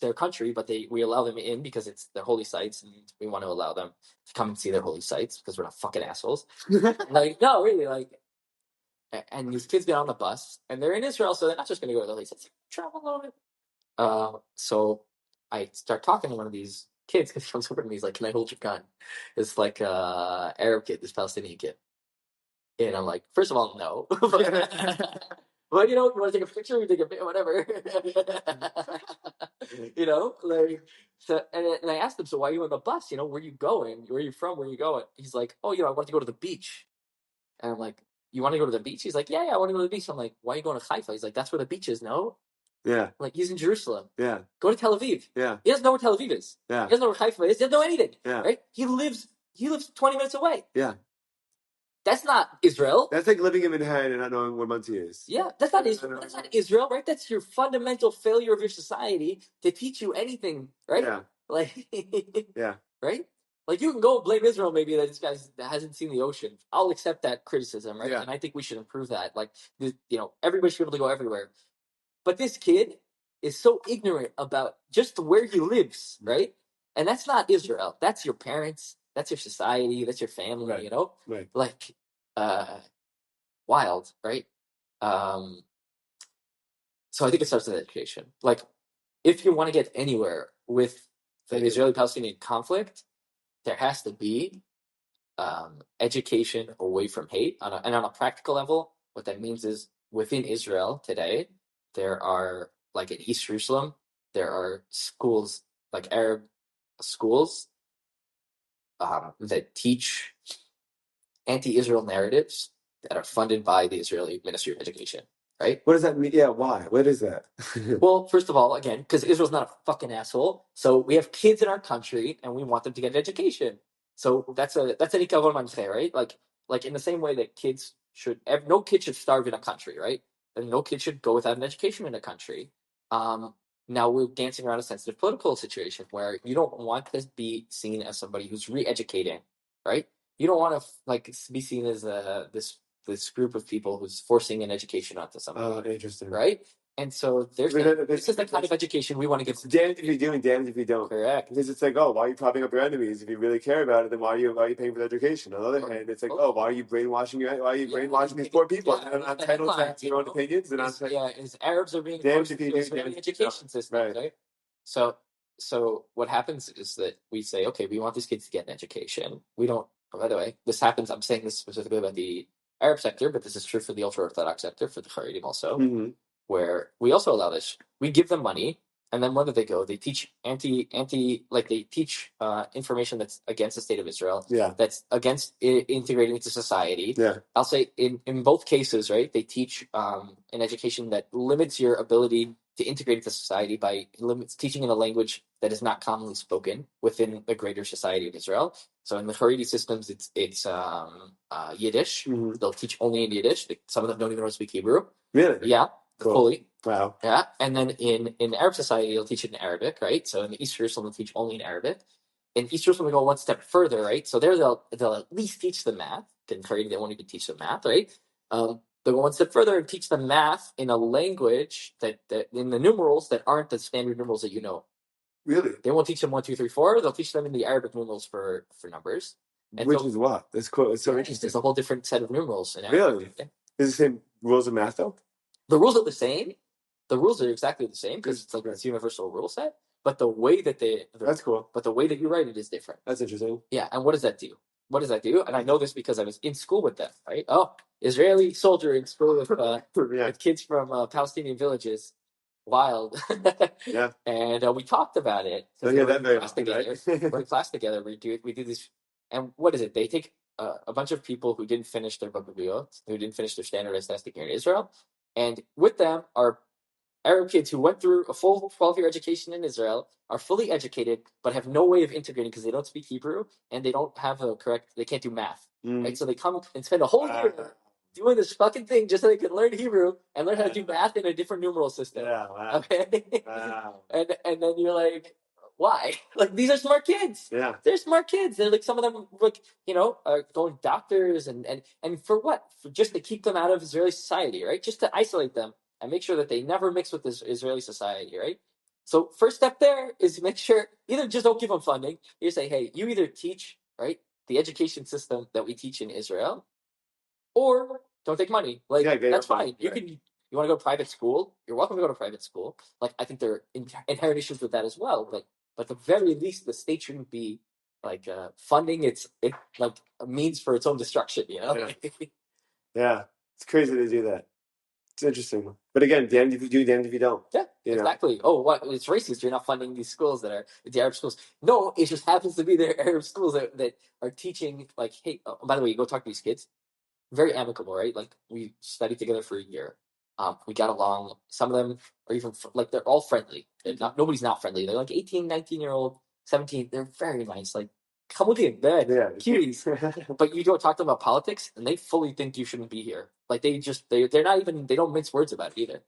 their country, but we allow them in because it's their holy sites, and we want to allow them to come and see their holy sites because we're not fucking assholes. No, really, and these kids get on the bus and they're in Israel, so they're not just going to go to the holy sites. Travel a little bit. So I start talking to one of these kids because he comes over to me. He's like, "Can I hold your gun?" It's like Arab kid, this Palestinian kid. And I'm like, first of all, no. But you want to take a picture? We take a picture, whatever. So. And I asked him, so why are you on the bus? Where are you going? Where are you from? Where are you going? He's like, oh, I want to go to the beach. And I'm like, you want to go to the beach? He's like, yeah, I want to go to the beach. I'm like, why are you going to Haifa? He's like, that's where the beach is. No. Yeah. Like, he's in Jerusalem. Yeah. Go to Tel Aviv. Yeah. He doesn't know where Tel Aviv is. Yeah. He doesn't know where Haifa is. He doesn't know anything. Yeah. Right? He lives 20 minutes away. Yeah. That's not Israel. That's like living in Manhattan and not knowing what Muncie is. Yeah, that's not Israel. That's not Israel, right? That's your fundamental failure of your society to teach you anything, right? Yeah. Yeah. Right? You can go blame Israel maybe that this guy hasn't seen the ocean. I'll accept that criticism, right? Yeah. And I think we should improve that. Everybody should be able to go everywhere. But this kid is so ignorant about just where he lives, right? And that's not Israel. That's your parents. That's your society. That's your family, Right. Right. Wild, right? So I think it starts with education. If you want to get anywhere with the Israeli-Palestinian conflict, there has to be education away from hate. And on a practical level, what that means is within Israel today, there are, in East Jerusalem, there are schools, Arab schools, that teach anti-Israel narratives that are funded by the Israeli Ministry of Education, right? What does that mean? Yeah, why? What is that? Well, first of all, again, because Israel's not a fucking asshole. So we have kids in our country, and we want them to get an education. So that's an ikavon manche, right? Like in the same way that no kid should starve in a country, right? And no kid should go without an education in a country. Now we're dancing around a sensitive political situation where you don't want to be seen as somebody who's re-educating, right? You don't want to be seen as this group of people who's forcing an education onto somebody. Oh, interesting. Right? And so this is the kind of education we want to give. Damned if you do and damned if you don't. Correct. Because it's like, why are you propping up your enemies? If you really care about it, then why are you paying for their education? On the other hand, it's like, why are you brainwashing these poor people? Yeah. They're not entitled to have their own opinions. As Arabs are being damned forced if you into do, Israeli damned education system, right? So what happens is that we say, okay, we want these kids to get an education. We don't. By the way, this happens. I'm saying this specifically about the Arab sector, but this is true for the ultra-Orthodox sector, for the Haredim also, where we also allow this. We give them money, and then where do they go? They teach they teach information that's against the state of Israel, that's against integrating into society. Yeah. I'll say in both cases, right, they teach an education that limits your ability to integrate into society by teaching in a language that is not commonly spoken within the greater society of Israel. So in the Haredi systems, it's Yiddish. Mm-hmm. They'll teach only in Yiddish. Some of them don't even know how to speak Hebrew. Really? Yeah, cool. Fully. Wow. Yeah, and then in Arab society, they'll teach it in Arabic, right? So in the East Jerusalem, they'll teach only in Arabic. In East Jerusalem, they go one step further, right? So there they'll at least teach the math. In Haredi, they won't even teach the math, right? They'll go one step further and teach them math in a language that in the numerals that aren't the standard numerals that you know. Really? They won't teach them 1, 2, 3, 4. They'll teach them in the Arabic numerals for numbers. And which is what? That's cool. It's so interesting. It's a whole different set of numerals. In Arabic. Really? Is the same rules of math though? The rules are the same. The rules are exactly the same because it's this universal rule set. But the way that that's cool. But the way that you write it is different. That's interesting. Yeah, and what does that do? And I know this because I was in school with them, right? Oh, Israeli soldier in school with kids from Palestinian villages. Wild. Yeah. And we talked about it. We're in class together. We do this. And what is it? They take a bunch of people who didn't finish their Bachelor, who didn't finish their standardized testing here in Israel. And with them are Arab kids who went through a full 12-year education in Israel, are fully educated, but have no way of integrating because they don't speak Hebrew and they don't have they can't do math. Right? So they come and spend a whole year doing this fucking thing just so they can learn Hebrew and learn how to do math in a different numeral system. Yeah, wow. Okay? Wow. And then you're like, Why? Like, these are smart kids. Yeah. They're smart kids. They're like, some of them, like, are going doctors and for what? For just to keep them out of Israeli society, right? Just to isolate them and make sure that they never mix with this Israeli society, right? So first step there is make sure, either just don't give them funding. You say, hey, you either teach, right, the education system that we teach in Israel, or don't take money. Like, that's fine. You want to go to private school, you're welcome to go to private school. Like, I think there are inherent issues with that as well. But at the very least, the state shouldn't be like funding it like a means for its own destruction. Yeah. Yeah, it's crazy to do that. It's interesting. But again, damned if you do, damned if you don't. Yeah, exactly. Oh, what? It's racist. You're not funding these schools that are the Arab schools. No, it just happens to be the Arab schools that are teaching, like, hey, by the way, you go talk to these kids. Very amicable, right? Like, we studied together for a year. We got along. Some of them are even, like, they're all friendly. Nobody's not friendly. They're like 18, 19-year-old, 17. They're very nice. Like, come with you in bed. Yeah. Cuties. But you go talk to them about politics, and they fully think you shouldn't be here. Like, they're not even, they don't mince words about it either.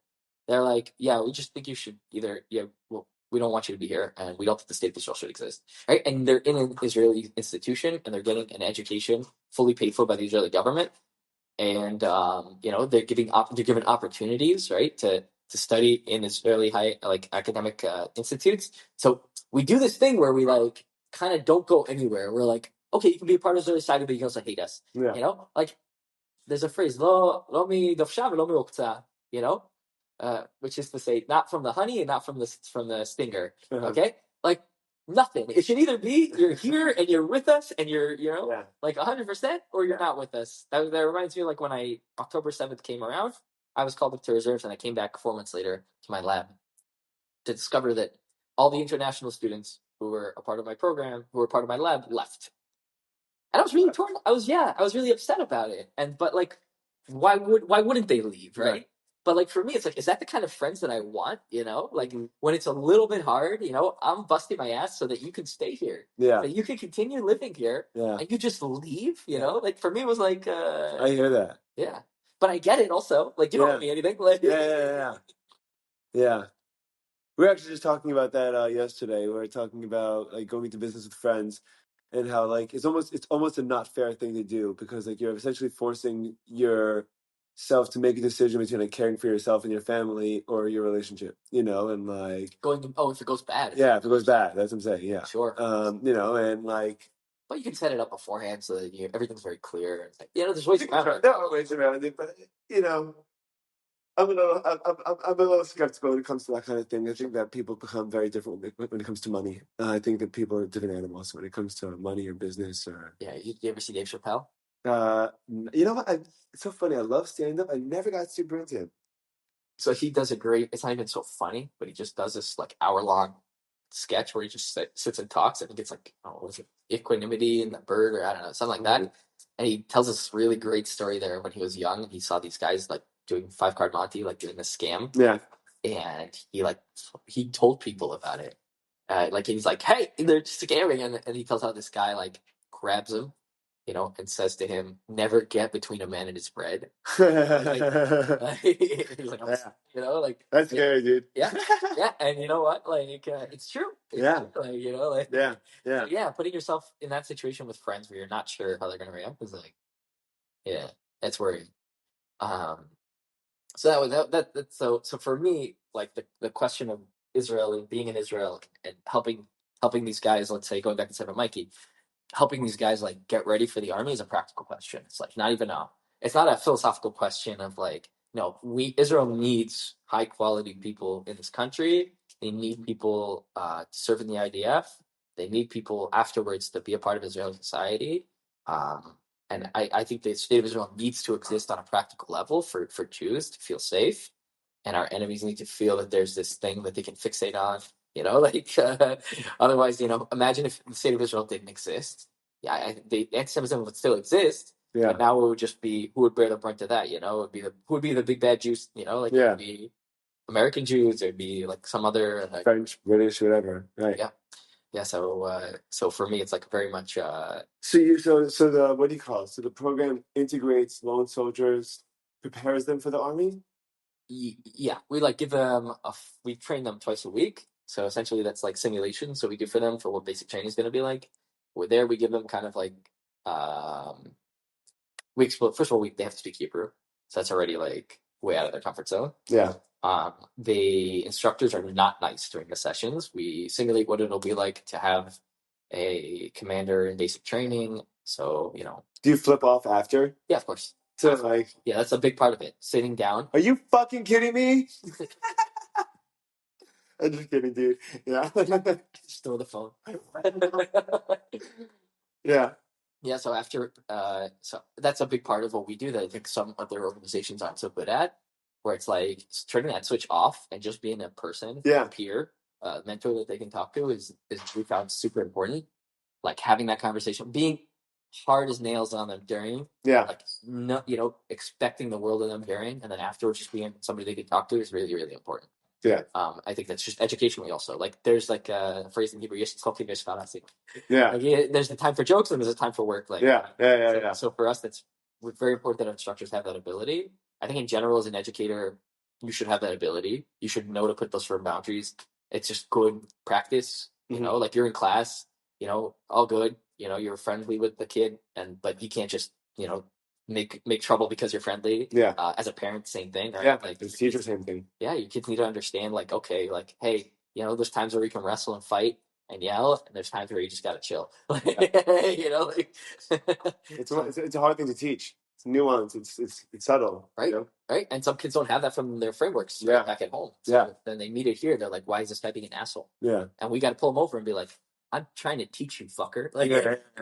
They're like, yeah, we just think you should either, well, we don't want you to be here, and we don't think the state of Israel should exist, right? And they're in an Israeli institution, and they're getting an education fully paid for by the Israeli government, and they're given opportunities, right, to study in Israeli high, like, academic institutes. So we do this thing where we, like, kind of don't go anywhere. We're like, okay, you can be a part of Israeli society, but you can also hate us. Yeah. Like, there's a phrase, lo mi dofsha v'lo mi okta, which is to say, not from the honey and not from the stinger. Okay, like, nothing. It should either be you're here and you're with us and you're like 100%, or you're not with us. That reminds me of, like, when October 7th came around, I was called up to reserves, and I came back 4 months later to my lab to discover that all the international students who were a part of my program, who were part of my lab, left. And I was really torn. I was really upset about it. But like, why wouldn't they leave, right? But, like, for me, it's like, is that the kind of friends that I want? Like, when it's a little bit hard, I'm busting my ass so that you can stay here. Yeah. That you can continue living here. Yeah. And you just leave, Like, for me, it was like, I hear that. Yeah. But I get it also. Like, you don't owe me anything. Like, yeah. We were actually just talking about that yesterday. We were talking about, like, going into business with friends, and how, like, it's almost a not fair thing to do, because, like, you're essentially forcing yourself to make a decision between, like, caring for yourself and your family or your relationship, and, like, if it goes bad. Yeah, if it goes bad, that's what I'm saying. Yeah, sure. And, like, but you can set it up beforehand so that everything's very clear. There's ways around it. There are ways around it, but I'm a little skeptical when it comes to that kind of thing. I think that people become very different when it comes to money. I think that people are different animals when it comes to money or business. Or you ever see Dave Chappelle? You know what? It's so funny. I love stand up. I never got super into him. So he does a great. It's not even so funny, but he just does this, like, hour-long sketch where he just sits and talks. I think it's like, what is it, equanimity and the bird, or I don't know, something like that. And he tells this really great story there when he was young, and he saw these guys, like, doing 5-card Monte, like, doing a scam. Yeah. And he told people about it. Like, he's like, hey, they're scamming, and he tells how this guy, like, grabs him, and says to him, never get between a man and his bread. He's like, like, that's scary, dude. Yeah. And you know what? Like, it's true. It's true. Like, yeah. Putting yourself in that situation with friends where you're not sure how they're going to react is, like, that's worrying. So so for me, like, the question of Israel and being in Israel and helping these guys, let's say, going back to Seven Mikey, helping these guys, like, get ready for the army is a practical question. It's like, it's not a philosophical question of, like, no, Israel needs high quality people in this country. They need people to serve in the IDF. They need people afterwards to be a part of Israeli society. And I think the state of Israel needs to exist on a practical level for Jews to feel safe, and our enemies need to feel that there's this thing that they can fixate on. Otherwise, imagine if the state of Israel didn't exist. Yeah, the anti-Semitism would still exist. Yeah. But now it would just be who would bear the brunt of that. It would be who would be the big bad Jews. It would be American Jews. It would be, like, some other, like, French, British, whatever. Right. Yeah. So for me, it's, like, very much. So the what do you call it? So the program integrates lone soldiers, prepares them for the army. Yeah, we, like, give them we train them twice a week. So essentially that's like simulation. So we do for them for what basic training is going to be like. We're there. We give them kind of like, we explore, first of all, they have to speak Hebrew. So that's already like way out of their comfort zone. Yeah. The instructors are not nice during the sessions. We simulate what it'll be like to have a commander in basic training. So, Do you flip off after? Yeah, of course. So like, yeah, that's a big part of it. Sitting down. Are you fucking kidding me? I'm just kidding, dude. Yeah. Just throw the phone. Yeah. Yeah, so after, so that's a big part of what we do that I think some other organizations aren't so good at, where it's like turning that switch off and just being a person, a peer, mentor that they can talk to is we found super important. Like having that conversation, being hard as nails on them during, like no, expecting the world of them during, and then afterwards just being somebody they can talk to is really, really important. Yeah. I think that's just educationally also. Like there's like a phrase in Hebrew, yeah. Like, there's a time for jokes and there's a time for work. Like So for us, that's very important that our instructors have that ability. I think in general, as an educator, you should have that ability. You should know to put those firm boundaries. It's just good practice. Like you're in class, all good. You're friendly with the kid, but you can't just make trouble because you're friendly. Yeah. As a parent, same thing. Right? Yeah. Like As a teacher, same thing. Yeah, your kids need to understand. Like, okay, like, hey, there's times where we can wrestle and fight and yell, and there's times where you just gotta chill. It's a hard thing to teach. It's nuanced. It's subtle. Right. Right. And some kids don't have that from their frameworks back at home. So then they meet it here. They're like, why is this guy being an asshole? Yeah. And we got to pull them over and be like, I'm trying to teach you, fucker. Like,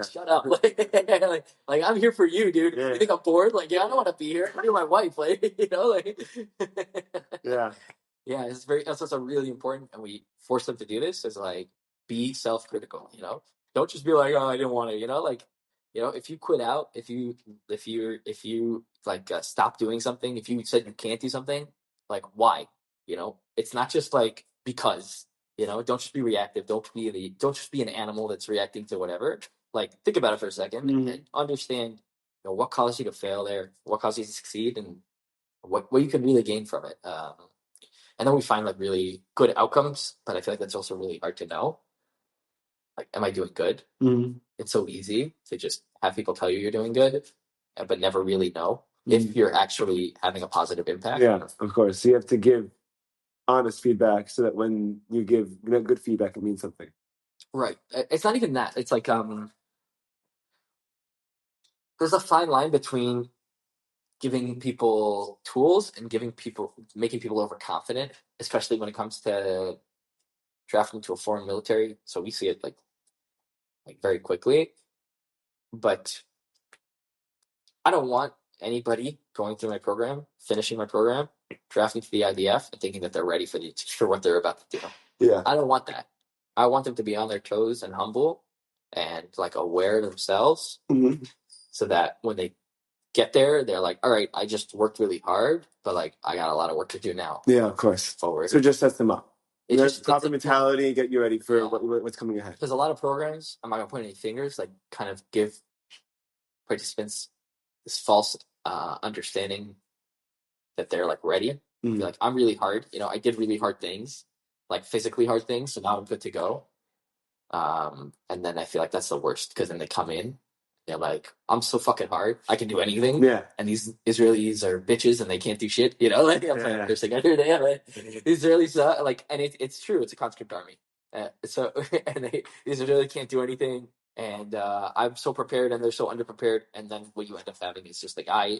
shut up. Like, I'm here for you, dude. You think I'm bored? Like, I don't want to be here. You're my wife. Yeah. Yeah, that's also really important, and we force them to do this. Is like be self-critical. Don't just be like, oh, I didn't want to. If you quit out, if you like stop doing something, if you said you can't do something, like why? It's not just like because. Don't just be reactive. Don't just be an animal that's reacting to whatever. Like think about it for a second and understand, what caused you to fail there, what caused you to succeed, and what you can really gain from it. And then we find like really good outcomes, but I feel like that's also really hard to know. Like, am I doing good? Mm-hmm. It's so easy to just have people tell you you're doing good, but never really know if you're actually having a positive impact. Yeah, of course. So you have to give honest feedback so that when you give good feedback, it means something. Right. It's not even that. It's like there's a fine line between giving people tools and making people overconfident, especially when it comes to drafting to a foreign military. So we see it like very quickly. But I don't want anybody going through my program, finishing my program, drafting to the IDF, and thinking that they're ready for what they're about to do. Yeah. I don't want that. I want them to be on their toes and humble and like aware of themselves, so that when they get there, they're like, all right, I just worked really hard, but like I got a lot of work to do now. Yeah, of course. Forward. So it just sets them up. It's just proper mentality, get you ready for what's coming ahead. There's a lot of programs, I'm not going to point any fingers, like kind of give participants this false understanding that they're like ready. Be like, I'm really hard. I did really hard things, like physically hard things, so now I'm good to go. And then I feel like that's the worst, because then they come in, they're like, I'm so fucking hard, I can do anything. Yeah. And these Israelis are bitches and they can't do shit. Like I'm playing they're saying every day, right? These Israelis like, and it's true, it's a conscript army. So and these Israelis can't do anything. And I'm so prepared and they're so underprepared. And then what you end up having is just a guy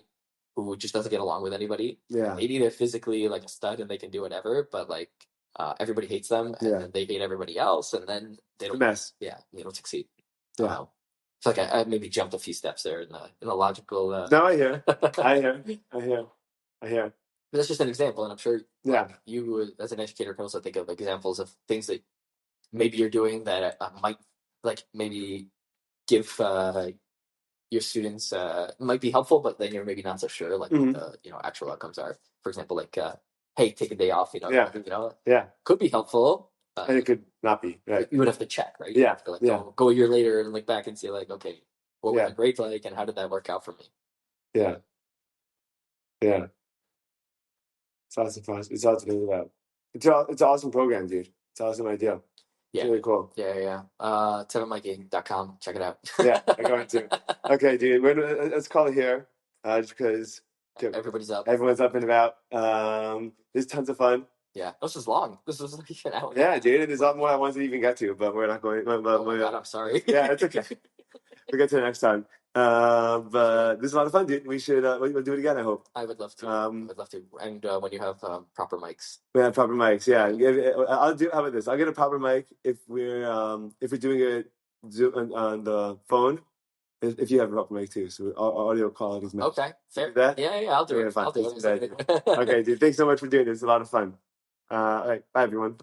who just doesn't get along with anybody. Yeah. Maybe they're physically like a stud and they can do whatever, but like everybody hates them, and then they hate everybody else, and then they don't. Mess. Yeah, they don't succeed. Yeah. It's like I maybe jumped a few steps there in the logical. No, I hear. But that's just an example, and I'm sure. Yeah. You, as an educator, can also think of examples of things that maybe you're doing that might like maybe give your students might be helpful, but then you're maybe not so sure like what the actual outcomes are. For example, like hey, take a day off. Could be helpful. And it could not be. Right. You would have to check, right? Yeah. Go a year later and look back and see like, okay, what were the grades like, and how did that work out for me? Yeah. Yeah. It's awesome. It's awesome to think about. It's an awesome program, dude. It's an awesome idea. It's Yeah. really cool. Yeah. TevaMikey.com. Check it out. Yeah, I'm going to. Okay, dude. Let's call it here. Just because Everybody's up. everyone's up and about. There's tons of fun. Yeah. This was long. This was like an hour. Yeah, dude. There's a lot more I wanted to even get to, but we're not going. Oh my God, I'm sorry. Yeah, it's okay. We'll get to it next time. But this is a lot of fun, dude. We should we'll do it again, I hope. I would love to. And when you have proper mics. We have proper mics, yeah. I'll do. How about this? I'll get a proper mic if we're doing it on the phone. If you have a proper mic too, so our audio quality is okay. Fair. That? Yeah. I'll do it. I'll do it. Okay, dude. Thanks so much for doing this. It's a lot of fun. All right. Bye, everyone.